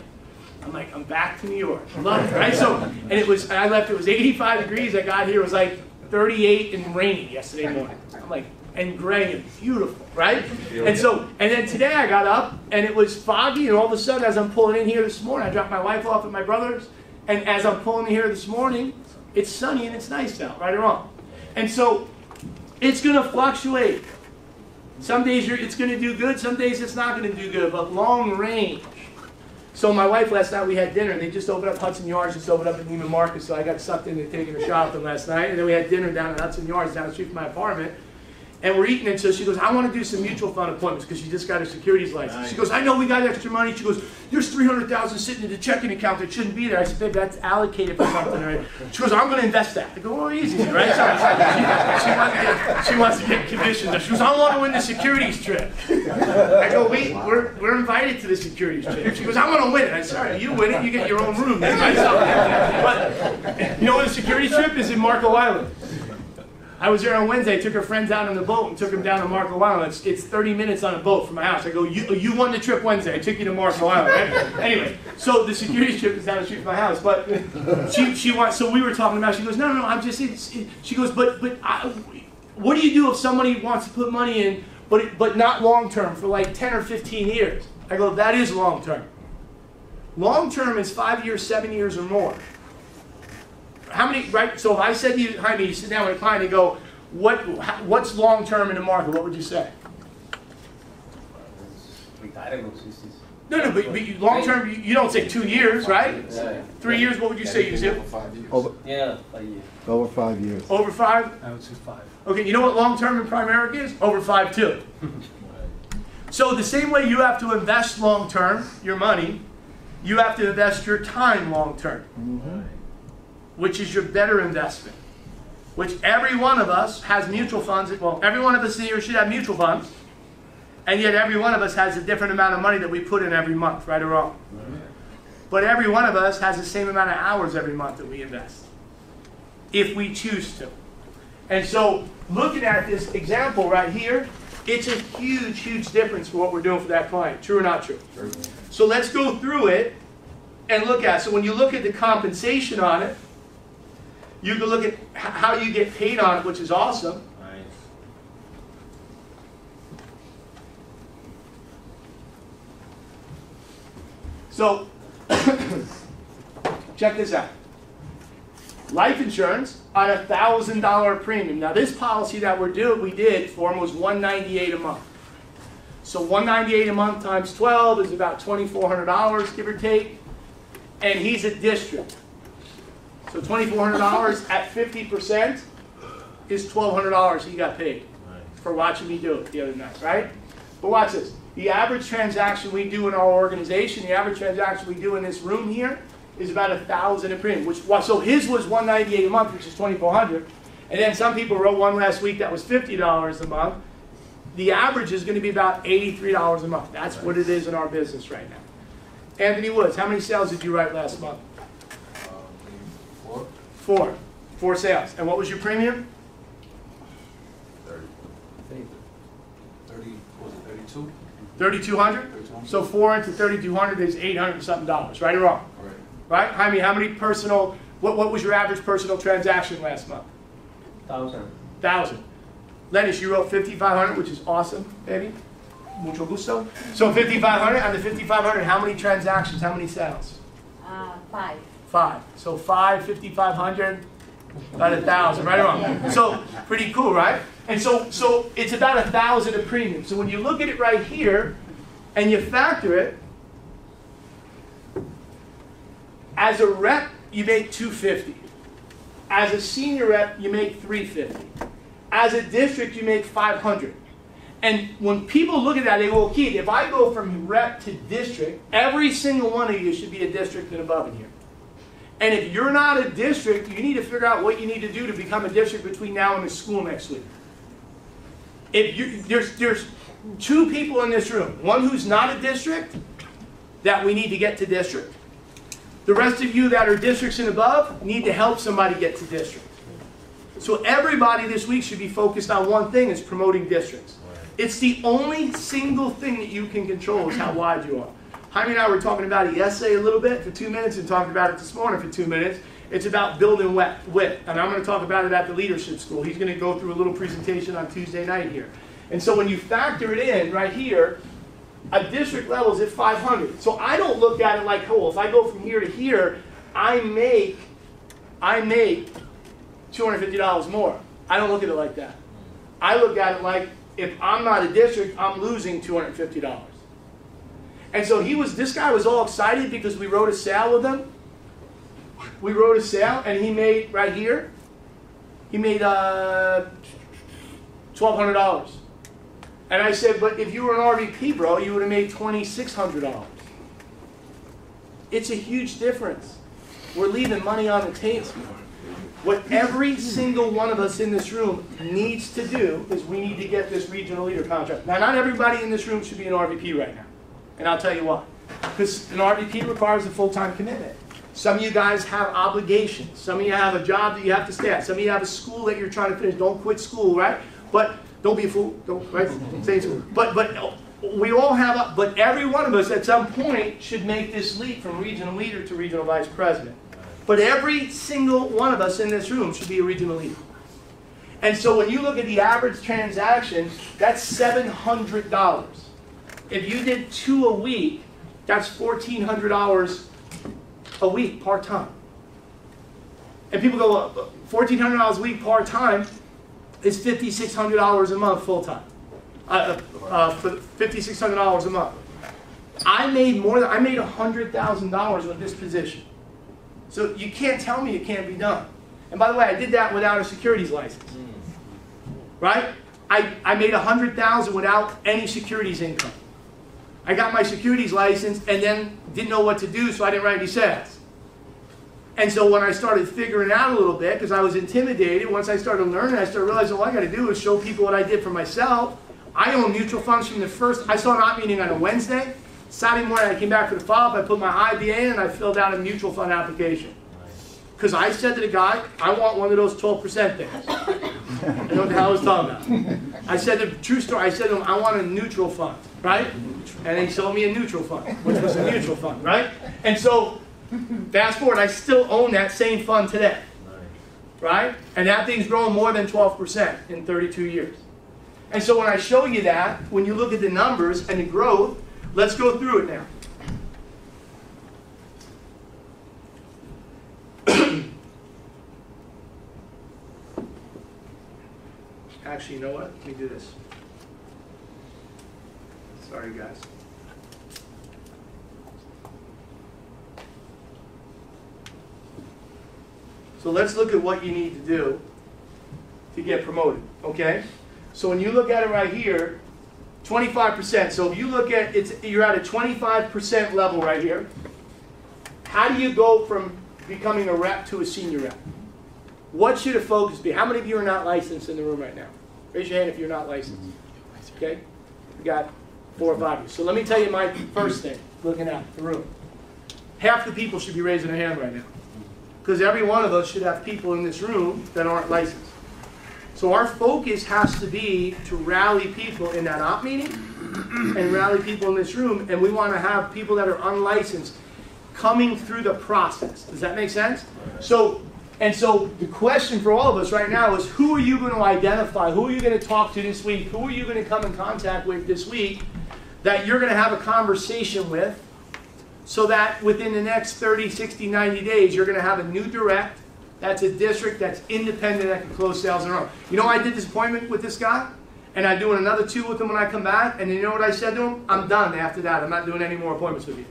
S1: I'm like, I'm back to New York. I love it, right? So, and I left, it was 85 degrees. I got here, it was like 38 and raining yesterday morning. I'm like, and gray and beautiful, right? And then today I got up and it was foggy, and all of a sudden as I'm pulling in here this morning, I dropped my wife off at my brother's, and as I'm pulling in here this morning, it's sunny and it's nice out, right or wrong? And so, it's going to fluctuate. Some days it's going to do good, some days it's not going to do good, but long range. So my wife last night, we had dinner. They just opened up Hudson Yards, just opened up in Neiman Marcus, so I got sucked into taking a shot with them last night. And then we had dinner down at Hudson Yards, down the street from my apartment. And we're eating, and so she goes, I want to do some mutual fund appointments, because she just got her securities license. Nice. She goes, I know we got extra money. She goes, there's $300,000 sitting in the checking account that shouldn't be there. I said, babe, that's allocated for something, right? She goes, I'm going to invest that. I go, oh, easy, right? So she wants to get commissions. She goes, I want to win the securities trip. I go, we're invited to the securities trip. She goes, I want to win it. I said, all right, you win it, you get your own room. Right? So, but you know what the securities trip is? In Marco Island. I was there on Wednesday. I took her friends out on the boat and took them down to Marco Island. It's 30 minutes on a boat from my house. I go, you won the trip Wednesday. I took you to Marco Island, right? Anyway, so the securities trip is down the street from my house. But she wants. So we were talking about. She goes, no, I'm just. She goes, but what do you do if somebody wants to put money in, but not long term for like 10 or 15 years? I go, that is long term. Long term is 5 years, 7 years, or more. How many, right? So if I said to you, Jaime, you sit down with a client and go, what's long term in the market? What would you say? No, but long term, you don't say 2 years, right? 3 years, what would you say? You say
S3: 5 years.
S4: Yeah, 5 years.
S3: Over 5 years.
S1: Over 5?
S2: I would say 5.
S1: Okay, you know what long term in Primerica is? Over 5 too. So the same way you have to invest long term, your money, you have to invest your time long term. Mm-hmm. Which is your better investment. which every one of us has mutual funds. Well, every one of us here should have mutual funds, and yet every one of us has a different amount of money that we put in every month, right or wrong. But every one of us has the same amount of hours every month that we invest, if we choose to. And so, looking at this example right here, it's a huge, huge difference for what we're doing for that client. True or not true? True. So let's go through it and look at it. So when you look at the compensation on it, you can look at how you get paid on it, which is awesome.
S3: Nice.
S1: So, check this out. Life insurance on a $1,000 premium. Now this policy that we did for him was $198 a month. So $198 a month times 12 is about $2,400, give or take. And he's a district. So $2,400 at 50% is $1,200 he got paid for watching me do it the other night, right? But watch this. The average transaction we do in our organization, the average transaction we do in this room here, is about $1,000 a premium. So his was $198 a month, which is $2,400. And then some people wrote one last week that was $50 a month. The average is going to be about $83 a month. That's what it is in our business right now. Anthony Woods, how many sales did you write last month?
S3: 4.
S1: 4 sales. And what was your premium?
S3: 30. 30, was it 32?
S1: 3,200? So 4 into 3,200 is $800 and something dollars, right or wrong?
S3: Right.
S1: Right? Jaime, how many personal, what was your average personal transaction last month?
S2: 1,000.
S1: 1,000. Lennis, you wrote 5,500, which is awesome, baby. Mucho gusto. So 5,500, on the 5,500, how many transactions, how many sales?
S4: 5.
S1: 5. So 5,500, about 1,000, right or wrong?
S4: Yeah.
S1: So pretty cool, right? And so it's about 1,000 a premium. So when you look at it right here, and you factor it, as a rep, you make $250. As a senior rep, you make $350. As a district, you make $500. And when people look at that, they go, Keith, if I go from rep to district, every single one of you should be a district and above in here. And if you're not a district, you need to figure out what you need to do to become a district between now and the school next week. There's 2 people in this room. One who's not a district, that we need to get to district. The rest of you that are districts and above need to help somebody get to district. So everybody this week should be focused on one thing, is promoting districts. It's the only single thing that you can control is how wide you are. Jaime and I were talking about it yesterday a little bit for 2 minutes and talked about it this morning for 2 minutes. It's about building width. And I'm going to talk about it at the leadership school. He's going to go through a little presentation on Tuesday night here. And so when you factor it in right here, a district level is at 500. So I don't look at it like, oh, if I go from here to here, I make $250 more. I don't look at it like that. I look at it like, if I'm not a district, I'm losing $250. And so this guy was all excited because we wrote a sale with him. We wrote a sale, and he made, right here, he made $1,200. And I said, but if you were an RVP, bro, you would have made $2,600. It's a huge difference. We're leaving money on the table. What every single one of us in this room needs to do is we need to get this regional leader contract. Now, not everybody in this room should be an RVP right now. And I'll tell you why. Because an RVP requires a full-time commitment. Some of you guys have obligations. Some of you have a job that you have to stay at. Some of you have a school that you're trying to finish. Don't quit school, right? But don't be a fool. Don't, right? Stay in school. But we all have, but every one of us at some point should make this leap from regional leader to regional vice president. But every single one of us in this room should be a regional leader. And so when you look at the average transaction, that's $700. If you did 2 a week, that's $1,400 a week part-time. And people go, well, $1,400 a week part-time is $5,600 a month full-time. $5,600 a month. I made $100,000 with this position. So you can't tell me it can't be done. And by the way, I did that without a securities license. Right? I made $100,000 without any securities income. I got my securities license and then didn't know what to do, so I didn't write any sales. And so when I started figuring out a little bit, because I was intimidated, once I started learning, I started realizing all I got to do is show people what I did for myself. I own mutual funds from the first. I saw an op meeting on a Wednesday. Saturday morning I came back for the follow-up. I put my IBA in and I filled out a mutual fund application. Because I said to the guy, I want one of those 12% things. I know what the hell I was talking about. I said the true story. I said to him, I want a neutral fund, right? And he sold me a neutral fund, which was a mutual fund, right? And so, fast forward, I still own that same fund today, right? And that thing's grown more than 12% in 32 years. And so when I show you that, when you look at the numbers and the growth, let's go through it now. Actually, you know what? Let me do this. Sorry, guys. So let's look at what you need to do to get promoted, okay? So when you look at it right here, 25%. So if you look at it, you're at a 25% level right here. How do you go from becoming a rep to a senior rep? What should a focus be? How many of you are not licensed in the room right now? Raise your hand if you're not licensed. Okay? We got 4 or 5 of you. So let me tell you my first thing, looking at the room. Half the people should be raising their hand right now. Because every one of us should have people in this room that aren't licensed. So our focus has to be to rally people in that op meeting and rally people in this room. And we want to have people that are unlicensed coming through the process. Does that make sense? So the question for all of us right now is, who are you going to identify? Who are you going to talk to this week? Who are you going to come in contact with this week that you're going to have a conversation with, so that within the next 30, 60, 90 days, you're going to have a new direct, that's a district, that's independent, that can close sales in a row. You know, I did this appointment with this guy, and I'm doing another 2 with him when I come back, and you know what I said to him? I'm done after that. I'm not doing any more appointments with you.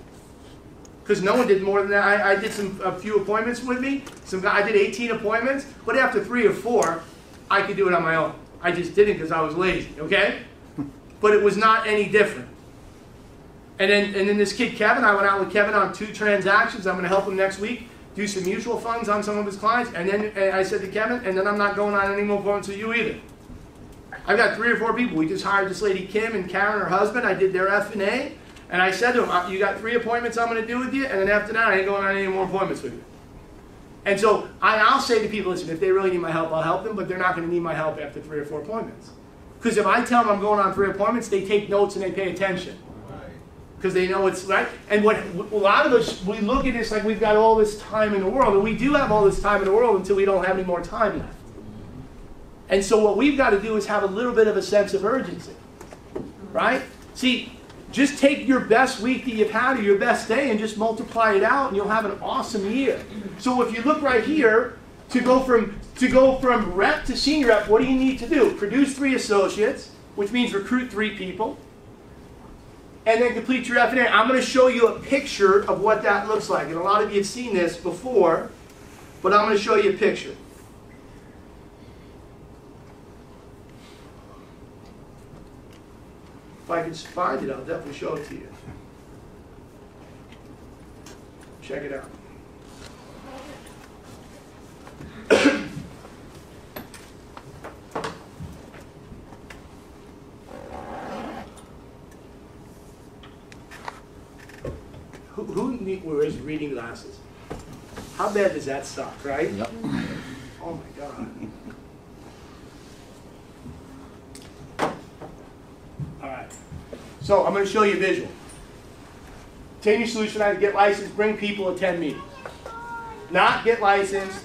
S1: Because no one did more than that. I did a few appointments with me. I did 18 appointments, but after 3 or 4, I could do it on my own. I just didn't because I was lazy, okay? But it was not any different. And then this kid Kevin, I went out with Kevin on 2 transactions. I'm going to help him next week do some mutual funds on some of his clients. And then I said to Kevin, and then I'm not going on any more appointments with you either. I've got 3 or 4 people. We just hired this lady Kim and Karen, her husband. I did their F&A. And I said to him, you got 3 appointments I'm going to do with you, and then after that, I ain't going on any more appointments with you. And so I'll say to people, listen, if they really need my help, I'll help them, but they're not going to need my help after 3 or 4 appointments. Because if I tell them I'm going on 3 appointments, they take notes and they pay attention. Because they know it's right. And what a lot of us, we look at this like we've got all this time in the world, and we do have all this time in the world until we don't have any more time left. And so what we've got to do is have a little bit of a sense of urgency. Right? See, just take your best week that you've had or your best day and just multiply it out, and you'll have an awesome year. So if you look right here, to go from rep to senior rep, what do you need to do? Produce 3 associates, which means recruit 3 people, and then complete your F&A. I'm going to show you a picture of what that looks like. And a lot of you have seen this before, but I'm going to show you a picture. If I can find it, I'll definitely show it to you. Check it out. Who wears reading glasses? How bad does that suck, right? Yep. Oh my God. All right. So I'm going to show you a visual. Obtain your solution, get licensed, bring people, attend meetings. Not get licensed,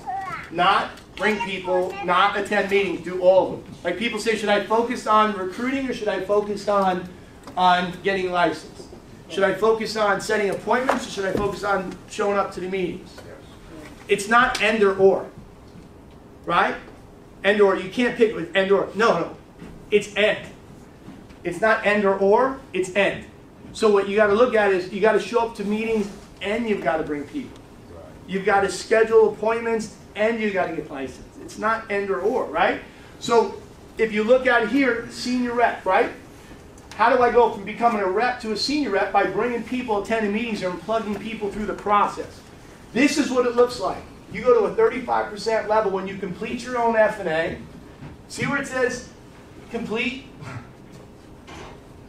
S1: not bring people, not attend meetings, do all of them. Like people say, should I focus on recruiting or should I focus on getting licensed? Should I focus on setting appointments or should I focus on showing up to the meetings? It's not end or, right? End or, you can't pick with end or. No, it's end. It's not end or, it's end. So what you got to look at is you got to show up to meetings and you've got to bring people. You've got to schedule appointments and you've got to get licensed. It's not end or, right? So if you look at it here, senior rep, right? How do I go from becoming a rep to a senior rep? By bringing people, attending meetings, and plugging people through the process. This is what it looks like. You go to a 35% level when you complete your own F&A. See where it says complete?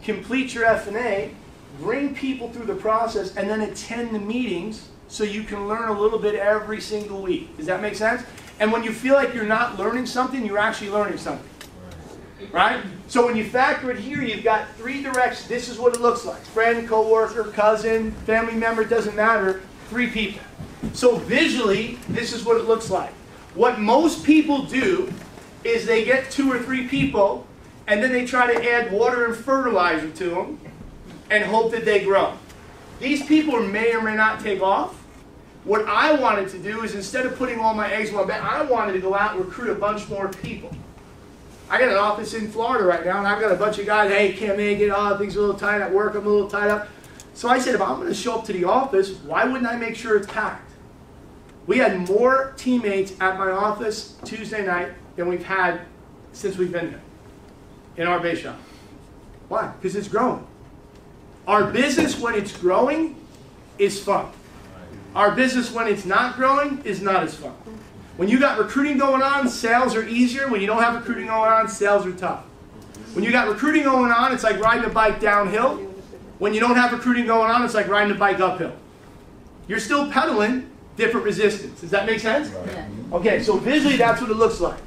S1: Complete your F&A, bring people through the process, and then attend the meetings so you can learn a little bit every single week. Does that make sense? And when you feel like you're not learning something, you're actually learning something. Right? So when you factor it here, you've got 3 directions. This is what it looks like. Friend, coworker, cousin, family member, doesn't matter. 3 people. So visually, this is what it looks like. What most people do is they get 2 or 3 people, and then they try to add water and fertilizer to them and hope that they grow. These people may or may not take off. What I wanted to do is, instead of putting all my eggs in one basket, I wanted to go out and recruit a bunch more people. I got an office in Florida right now, and I've got a bunch of guys, hey, can't make it, oh, things are a little tight at work, I'm a little tied up. So I said, if I'm going to show up to the office, why wouldn't I make sure it's packed? We had more teammates at my office Tuesday night than we've had since we've been there in our base shop. Why? Because it's growing. Our business, when it's growing, is fun. Our business, when it's not growing, is not as fun. When you got recruiting going on, sales are easier. When you don't have recruiting going on, sales are tough. When you got recruiting going on, it's like riding a bike downhill. When you don't have recruiting going on, it's like riding a bike uphill. You're still pedaling, different resistance. Does that make sense?
S4: Yeah.
S1: Okay, so visually that's what it looks like.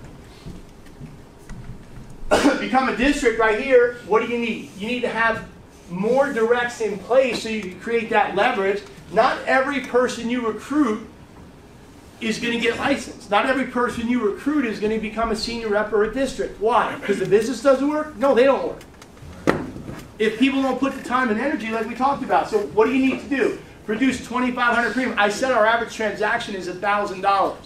S1: Become a district right here, what do you need? You need to have more directs in place so you can create that leverage. Not every person you recruit is going to get licensed. Not every person you recruit is going to become a senior rep or a district. Why? Because the business doesn't work? No, they don't work. If people don't put the time and energy like we talked about. So what do you need to do? Produce 2,500 premium. I said our average transaction is $1,000.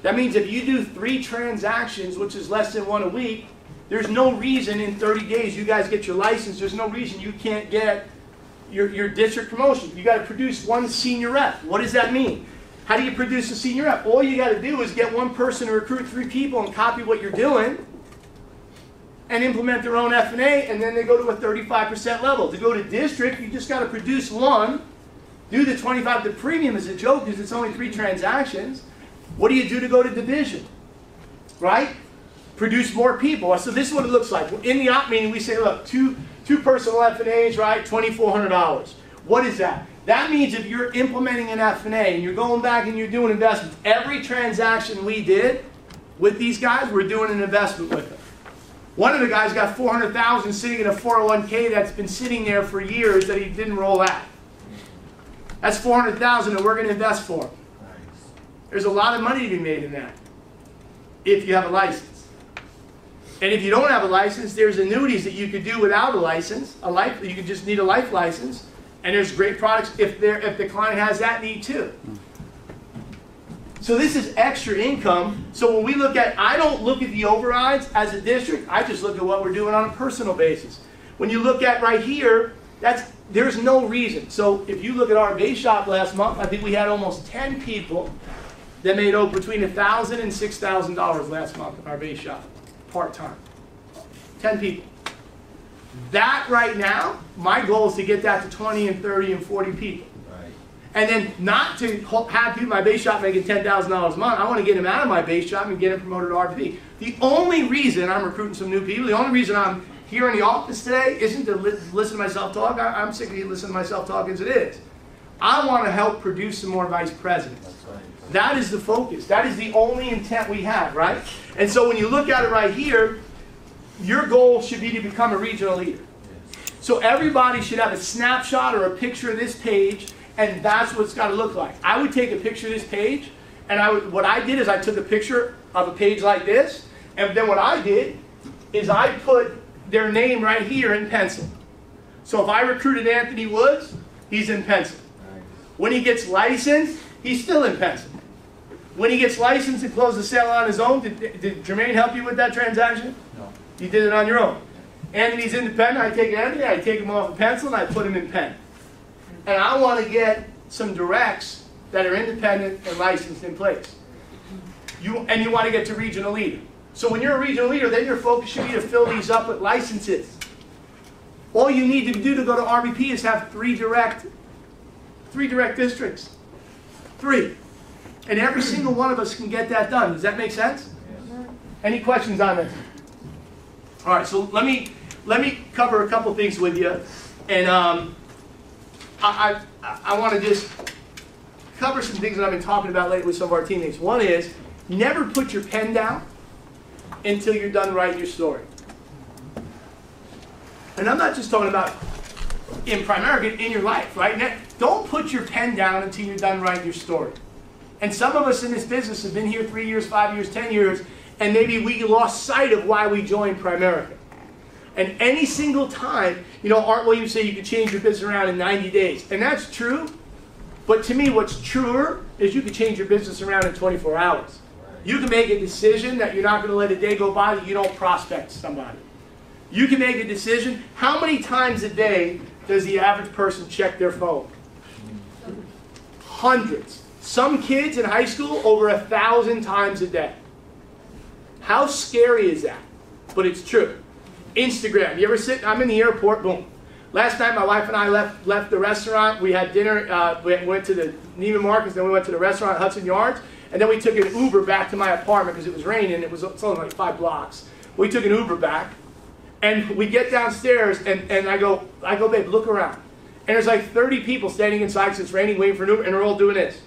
S1: That means if you do 3 transactions, which is less than 1 a week, there's no reason in 30 days you guys get your license. There's no reason you can't get your district promotion. You got to produce 1 senior rep. What does that mean? How do you produce a senior rep? All you got to do is get 1 person to recruit 3 people and copy what you're doing and implement their own F&A, and then they go to a 35% level. To go to district, you just got to produce 1, do the 25. The premium is a joke because it's only 3 transactions. What do you do to go to division? Right? Produce more people. So this is what it looks like. In the op meeting, we say, look, two personal F&As, right? $2,400. What is that? That means if you're implementing an F&A and you're going back and you're doing investments, every transaction we did with these guys, we're doing an investment with them. One of the guys got $400,000 sitting in a 401k that's been sitting there for years that he didn't roll out. That's $400,000 that we're going to invest for him. There's a lot of money to be made in that if you have a license. And if you don't have a license, there's annuities that you could do without a license. You could just need a life license. And there's great products if the client has that need too. So this is extra income. So when we look at, I don't look at the overrides as a district. I just look at what we're doing on a personal basis. When you look at right here, there's no reason. So if you look at our base shop last month, I think we had almost 10 people that made between $1,000 and $6,000 last month in our base shop, part-time. 10 people. That right now, my goal is to get that to 20 and 30 and 40 people.
S3: Right.
S1: And then not to have people in my base shop making $10,000 a month. I want to get them out of my base shop and get them promoted to RP. The only reason I'm recruiting some new people, the only reason I'm here in the office today isn't to listen to myself talk. I'm sick of listening to myself talk as it is. I want to help produce some more vice presidents.
S3: That's right.
S1: That is the focus. That is the only intent we have, right? And so when you look at it right here, your goal should be to become a regional leader. So everybody should have a snapshot or a picture of this page, and that's what it's got to look like. I would take a picture of this page, and what I did is I took a picture of a page like this, and then what I did is I put their name right here in pencil. So if I recruited Anthony Woods, he's in pencil. When he gets licensed, he's still in pencil. When he gets licensed and closes the sale on his own, did Jermaine help you with that transaction?
S3: No.
S1: You did it on your own. Anthony's independent. I take Anthony, I take him off a pencil, and I put him in pen. And I want to get some directs that are independent and licensed in place. You want to get to regional leader. So when you're a regional leader, then your focus should be to fill these up with licenses. All you need to do to go to RVP is have 3 direct districts. 3. And every single one of us can get that done. Does that make sense? Any questions on this? All right, so let me cover a couple things with you. And I want to just cover some things that I've been talking about lately with some of our teammates. One is, never put your pen down until you're done writing your story. And I'm not just talking about in Primerica, in your life, right? Don't put your pen down until you're done writing your story. And some of us in this business have been here 3 years, 5 years, 10 years, and maybe we lost sight of why we joined Primerica. And any single time, you know, Art Williams said you can change your business around in 90 days. And that's true. But to me, what's truer is you can change your business around in 24 hours. You can make a decision that you're not going to let a day go by that you don't prospect somebody. You can make a decision. How many times a day does the average person check their phone? Hundreds. Some kids in high school, over 1,000 times a day. How scary is that? But it's true. Instagram. You ever sit? I'm in the airport. Boom. Last night, my wife and I left the restaurant. We had dinner. We went to the Neiman Marcus. Then we went to the restaurant at Hudson Yards. And then we took an Uber back to my apartment because it was raining. It's only like 5 blocks. We took an Uber back. And we get downstairs, and I go, babe, look around. And there's like 30 people standing inside because it's raining, waiting for an Uber, and they're all doing this.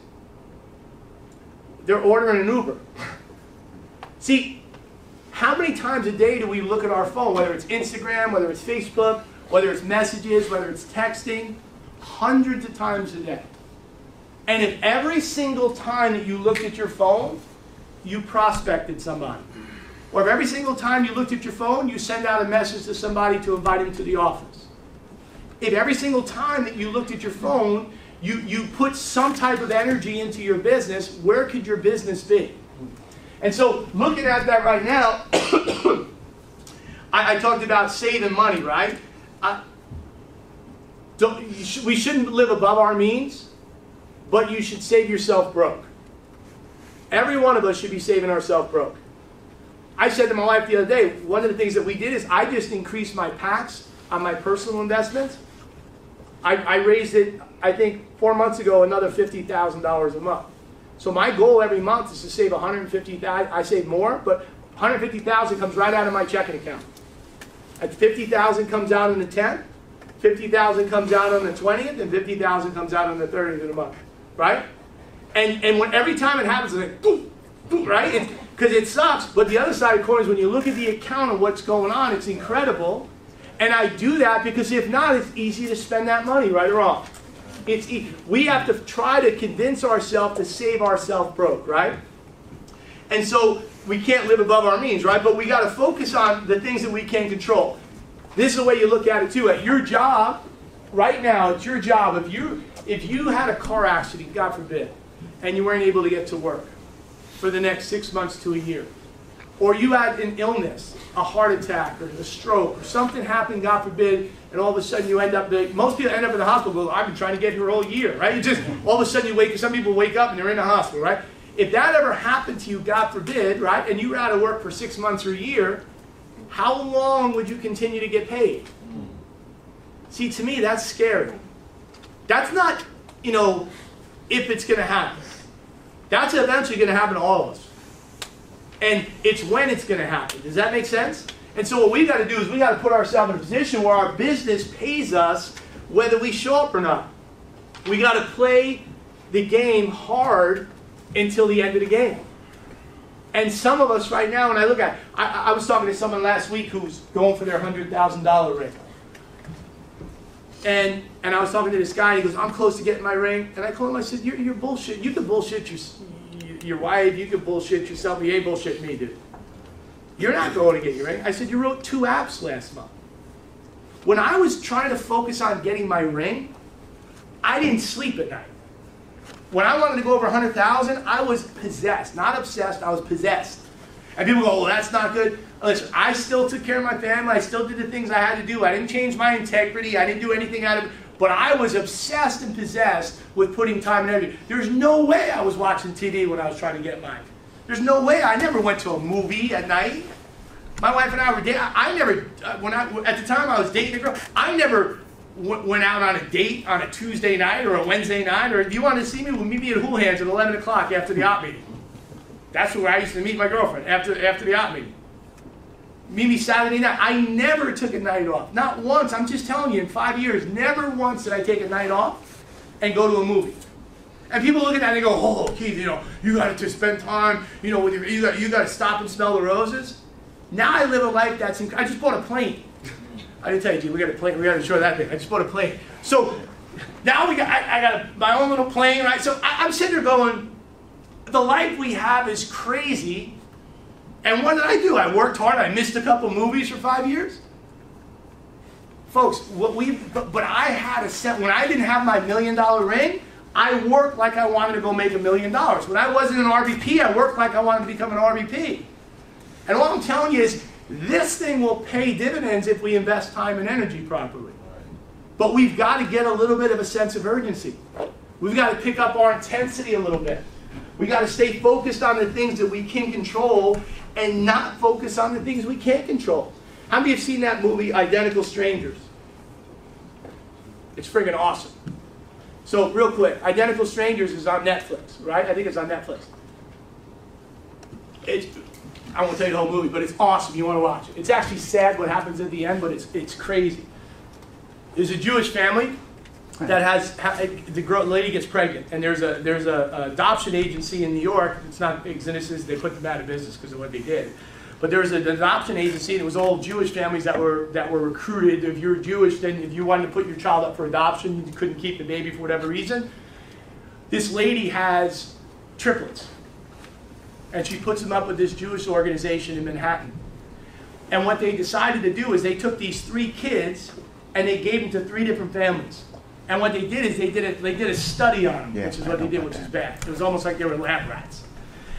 S1: They're ordering an Uber. See, how many times a day do we look at our phone, whether it's Instagram, whether it's Facebook, whether it's messages, whether it's texting? Hundreds of times a day. And if every single time that you looked at your phone, you prospected somebody. Or if every single time you looked at your phone, you send out a message to somebody to invite him to the office. If every single time that you looked at your phone, you put some type of energy into your business, where could your business be? And so, looking at that right now, I talked about saving money, right? We shouldn't live above our means, but you should save yourself broke. Every one of us should be saving ourselves broke. I said to my wife the other day, one of the things that we did is I just increased my packs on my personal investments. I raised it, I think, 4 months ago, another $50,000 a month. So my goal every month is to save $150,000. I save more, but $150,000 comes right out of my checking account. At $50,000 comes out on the 10th, $50,000 comes out on the 20th, and $50,000 comes out on the 30th of the month, right? And when every time it happens, it's like, boom, boom, right? Because it sucks, but the other side of the coin is when you look at the account of what's going on, it's incredible. And I do that because if not, it's easy to spend that money, right or wrong. We have to try to convince ourselves to save ourselves broke, right? And so we can't live above our means, right? But we got to focus on the things that we can control. This is the way you look at it too. At your job, right now, it's your job. If you had a car accident, God forbid, and you weren't able to get to work for the next 6 months to a year, or you had an illness, a heart attack, or a stroke, or something happened, God forbid, and all of a sudden you end up, most people end up in the hospital, go, I've been trying to get here all year, right? You just, all of a sudden you wake, some people wake up and they're in the hospital, right? If that ever happened to you, God forbid, right, and you were out of work for 6 months or a year, how long would you continue to get paid? See, to me, that's scary. That's not, you know, if it's going to happen. That's eventually going to happen to all of us. And it's when it's going to happen. Does that make sense? And so what we got to do is we got to put ourselves in a position where our business pays us whether we show up or not. We got to play the game hard until the end of the game. And some of us right now, when I look at, I was talking to someone last week who's going for their $100,000 ring. And I was talking to this guy, and he goes, I'm close to getting my ring. And I told him, I said, you're bullshit. You can bullshit your wife, you can bullshit yourself, you ain't bullshit me, dude. You're not going to get your ring. I said, you wrote 2 apps last month. When I was trying to focus on getting my ring, I didn't sleep at night. When I wanted to go over 100,000, I was possessed. Not obsessed, I was possessed. And people go, well, that's not good. Listen, I still took care of my family. I still did the things I had to do. I didn't change my integrity. I didn't do anything out of it. But I was obsessed and possessed with putting time and energy. There's no way I was watching TV when I was trying to get mine. There's no way. I never went to a movie at night. My wife and I were dating. I never, at the time I was dating a girl, I never went out on a date on a Tuesday night or a Wednesday night, or if you wanted to see me, we'll meet me at Houlihan's at 11 o'clock after the op meeting. That's where I used to meet my girlfriend, after the op meeting. Meet me Saturday night. I never took a night off. Not once. I'm just telling you, in 5 years, never once did I take a night off and go to a movie. And people look at that and they go, oh, Keith, you know, you got to spend time, you know, with your, you got to stop and smell the roses. Now I live a life that's, I just bought a plane. I didn't tell you, G, we got a plane, we got to show that thing. I just bought a plane. So now I got my own little plane, right? So I'm sitting there going, the life we have is crazy. And what did I do? I worked hard. I missed a couple movies for 5 years. Folks, but I had a set, when I didn't have my $1 million ring, I worked like I wanted to go make $1 million. When I wasn't an RVP, I worked like I wanted to become an RVP. And all I'm telling you is, this thing will pay dividends if we invest time and energy properly. But we've got to get a little bit of a sense of urgency. We've got to pick up our intensity a little bit. We've got to stay focused on the things that we can control and not focus on the things we can't control. How many have seen that movie, Identical Strangers? It's friggin' awesome. So real quick, Identical Strangers is on Netflix, right? I think it's on Netflix. I won't tell you the whole movie, but it's awesome. You want to watch it. It's actually sad what happens at the end, but it's crazy. There's a Jewish family that has, the lady gets pregnant, and there's a adoption agency in New York. It's not existence. They put them out of business because of what they did. But there's an adoption agency, and it was all Jewish families that were recruited. If you're Jewish, then if you wanted to put your child up for adoption, you couldn't keep the baby for whatever reason. This lady has triplets. And she puts them up with this Jewish organization in Manhattan. And what they decided to do is they took these 3 kids and they gave them to 3 different families. And what they did is they did a study on them, which is what they did, which is bad. It was almost like they were lab rats.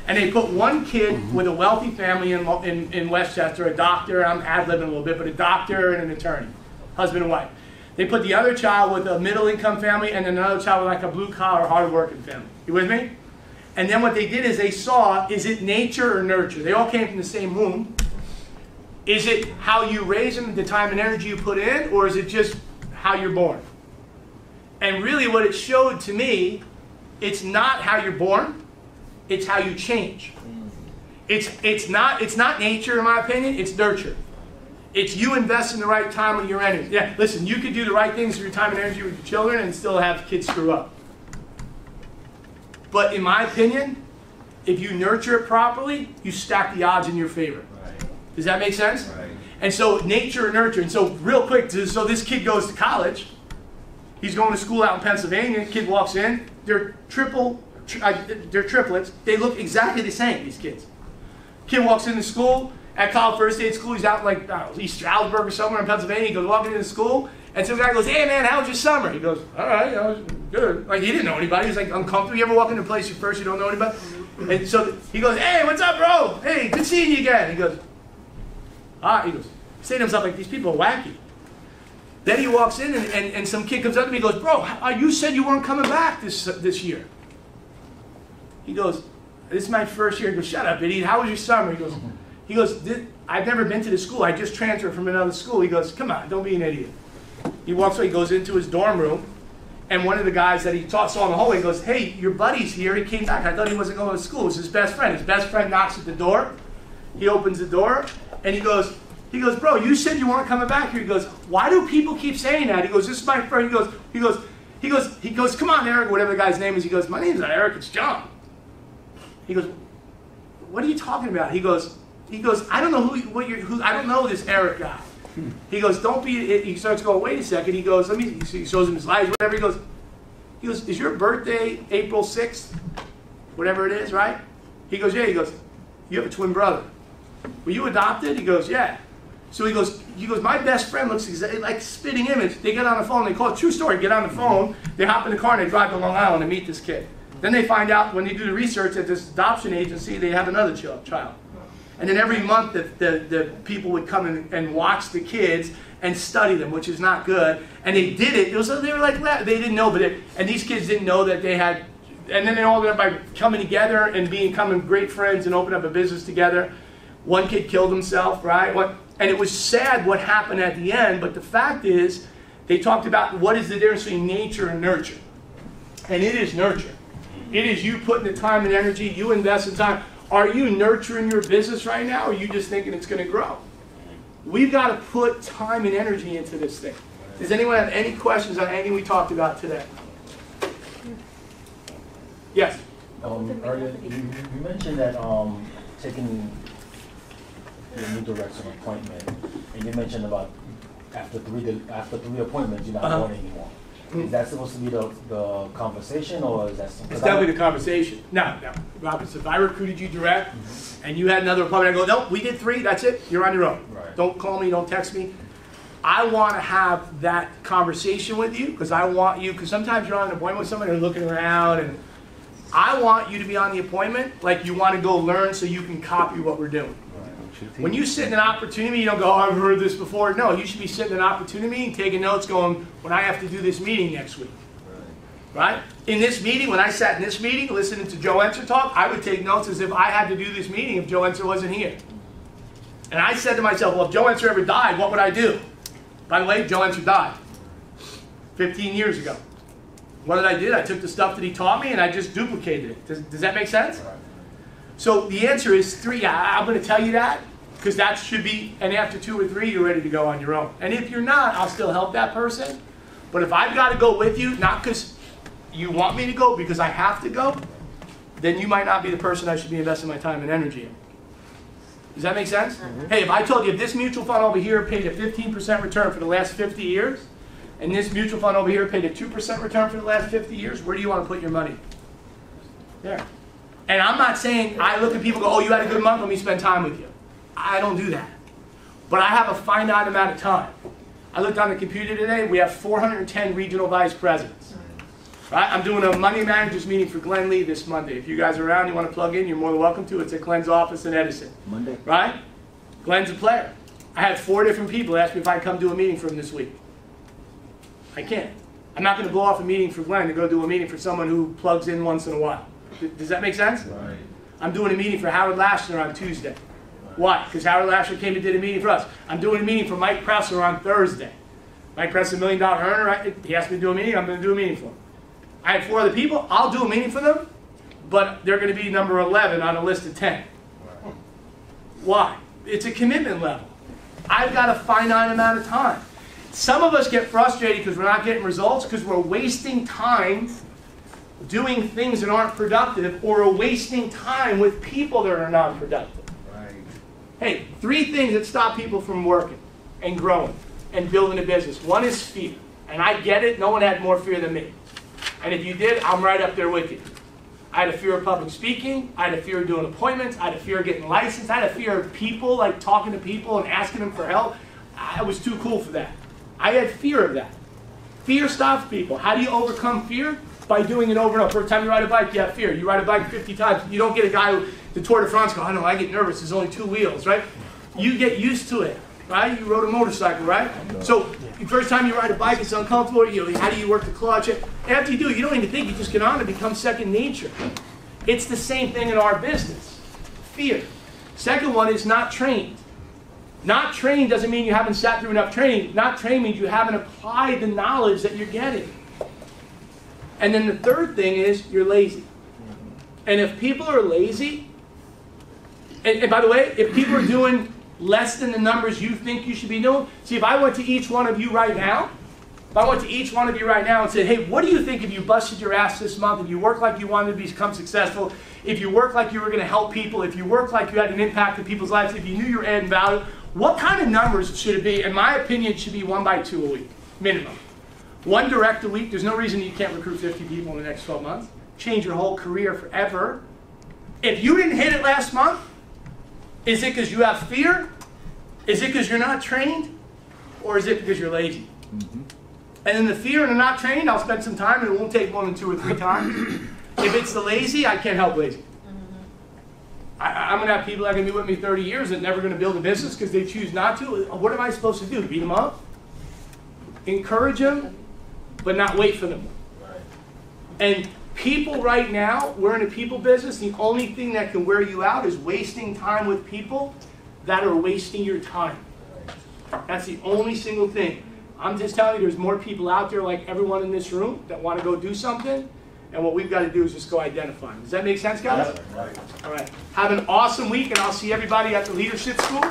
S1: And they put one kid with a wealthy family in Westchester, a doctor, I'm ad-libbing a little bit, but a doctor and an attorney, husband and wife. They put the other child with a middle-income family and then another child with like a blue-collar, hard-working family. You with me? And then what they did is they saw, is it nature or nurture? They all came from the same womb. Is it how you raise them, the time and energy you put in, or is it just how you're born? And really what it showed to me, it's not how you're born, it's how you change. It's not nature, in my opinion, it's nurture. It's you investing the right time with your energy. Yeah, listen, you could do the right things with your time and energy with your children and still have kids screw up. But in my opinion, if you nurture it properly, you stack the odds in your favor. Right. Does that make sense? Right. And so
S4: nature and nurture. And so real quick, so this kid goes to college. He's going to school out in Pennsylvania. Kid walks in. They're triplets. They look exactly the same, these kids. Kid walks into school. At college first day at school, he's out in like East Stroudsburg or somewhere in Pennsylvania. He goes walking into school. And some guy goes, hey man, how was your summer? He goes, all right, I was good. Like he didn't know anybody. He's like uncomfortable. You ever walk into a place you don't know anybody? And so he goes, hey, what's up, bro? Hey, good seeing you again. He goes, he goes, saying to himself like, these people are wacky. Then he walks in and some kid comes up to me and goes, bro, you said you weren't coming back this year. He goes, this is my first year. He goes, shut up, idiot. How was your summer? He goes, I've never been to this school. I just transferred from another school. He goes, come on, don't be an idiot. He walks away, he goes into his dorm room, and one of the guys that he saw in the hallway goes, hey, your buddy's here. He came back. I thought he wasn't going to school. It was his best friend. His best friend knocks at the door. He opens the door, and he goes, bro, you said you weren't coming back here. He goes, why do people keep saying that? He goes, this is my friend. He goes, come on, Eric, whatever the guy's name is. He goes, my name's not Eric, it's John. He goes, what are you talking about? He goes, I don't know I don't know this Eric guy. He goes, don't be, he starts going, wait a second. He goes, he shows him his lights, whatever. He goes, is your birthday April 6th? Whatever it is, right? He goes, yeah. He goes, you have a twin brother. Were you adopted? He goes, yeah. So he goes, my best friend looks exactly like spitting image. They get on the phone, they call it true story, get on the phone, they hop in the car and they drive to Long Island to meet this kid. Then they find out when they do the research at this adoption agency, they have another child. And then every month the people would come and watch the kids and study them, which is not good. And they did it. They were like, they didn't know, and these kids didn't know that they had, and then they all ended up by coming together and becoming great friends and opening up a business together. One kid killed himself, right? And it was sad what happened at the end, but the fact is, They talked about what is the difference between nature and nurture. And it is nurture. It is you putting the time and energy, you invest in time. Are you nurturing your business right now, or are you just thinking it's going to grow? We've got to put time and energy into this thing. Does anyone have any questions on anything we talked about today? Yes?
S5: Earlier, you mentioned that taking your new direction appointment, and you mentioned about after three appointments, you're not going anymore. Is that supposed to be the conversation, or is that something?
S4: It's definitely the conversation. No, Robert, if I recruited you direct, and you had another appointment, I go, nope, we did 3, that's it, you're on your own.
S5: Right.
S4: Don't call me, don't text me. I want to have that conversation with you, because I want you, because sometimes you're on an appointment with somebody and they're looking around, and I want you to be on the appointment like you want to go learn so you can copy what we're doing. When you sit in an opportunity, you don't go, oh, I've heard this before. No, you should be sitting in an opportunity meeting, taking notes, going, when I have to do this meeting next week. Right? In this meeting, when I sat in this meeting, listening to Joe Enser talk, I would take notes as if I had to do this meeting if Joe Enser wasn't here. And I said to myself, well, if Joe Enser ever died, what would I do? By the way, Joe Enser died 15 years ago. What did I do? I took the stuff that he taught me and I just duplicated it. Does that make sense? So the answer is 3. I'm going to tell you that because that should be, and after 2 or 3, you're ready to go on your own. And if you're not, I'll still help that person. But if I've got to go with you, not because you want me to go, because I have to go, then you might not be the person I should be investing my time and energy in. Does that make sense? Hey, if I told you if this mutual fund over here paid a 15% return for the last 50 years, and this mutual fund over here paid a 2% return for the last 50 years, where do you want to put your money? There. And I'm not saying, I look at people and go, oh, you had a good month, let me spend time with you. I don't do that. But I have a finite amount of time. I looked on the computer today, we have 410 regional vice presidents. Right? I'm doing a money managers meeting for Glenn Lee this Monday. If you guys are around, you want to plug in, you're more than welcome to. It's at Glenn's office in Edison.
S5: Monday.
S4: Right? Glenn's a player. I had 4 different people ask me if I'd come do a meeting for him this week. I can't. I'm not going to blow off a meeting for Glenn to go do a meeting for someone who plugs in once in a while. Does that make sense?
S3: Right.
S4: I'm doing a meeting for Howard Lashner on Tuesday. Why? Because Howard Lashner came and did a meeting for us. I'm doing a meeting for Mike Pressler on Thursday. Mike Pressler, $1 million earner. Right? He asked me to do a meeting. I'm going to do a meeting for him. I have 4 other people. I'll do a meeting for them, but they're going to be number 11 on a list of 10. Why? It's a commitment level. I've got a finite amount of time. Some of us get frustrated because we're not getting results because we're wasting time doing things that aren't productive, or we're wasting time with people that are non-productive.
S3: Right.
S4: Hey, 3 things that stop people from working and growing and building a business. One is fear. And I get it. No one had more fear than me. And if you did, I'm right up there with you. I had a fear of public speaking. I had a fear of doing appointments. I had a fear of getting licensed. I had a fear of people, like talking to people and asking them for help. I was too cool for that. I had fear of that. Fear stops people. How do you overcome fear? By doing it over and over. Every time you ride a bike, you have fear. You ride a bike 50 times. You don't get a guy who, the Tour de France, go, I know, I get nervous. There's only 2 wheels, right? You get used to it, right? You rode a motorcycle, right? So the first time you ride a bike, it's uncomfortable. How do you work the clutch? After you do, you don't even think. You just get on and become second nature. It's the same thing in our business. Fear. Second one is not trained. Not trained doesn't mean you haven't sat through enough training. Not trained means you haven't applied the knowledge that you're getting. And then the third thing is you're lazy. And if people are lazy, and by the way, if people are doing less than the numbers you think you should be doing, see, if I went to each one of you right now, and said, hey, what do you think if you busted your ass this month, if you worked like you wanted to become successful, if you worked like you were going to help people, if you worked like you had an impact in people's lives, if you knew you were adding value, what kind of numbers should it be? In my opinion, it should be 1 by 2 a week, minimum. 1 direct a week. There's no reason you can't recruit 50 people in the next 12 months. Change your whole career forever. If you didn't hit it last month, is it because you have fear? Is it because you're not trained? Or is it because you're lazy? Mm-hmm. And in the fear and the not trained, I'll spend some time, and it won't take more than 2 or 3 times. If it's the lazy, I can't help lazy. I'm going to have people that are going to be with me 30 years and never going to build a business because they choose not to. What am I supposed to do? Beat them up? Encourage them, but not wait for them.
S3: Right.
S4: And people right now, we're in a people business. The only thing that can wear you out is wasting time with people that are wasting your time. That's the only single thing. I'm just telling you, there's more people out there like everyone in this room that want to go do something, and what we've got to do is just go identify them. Does that make sense, guys?
S5: Right.
S4: All right. Have an awesome week, and I'll see everybody at the Leadership School.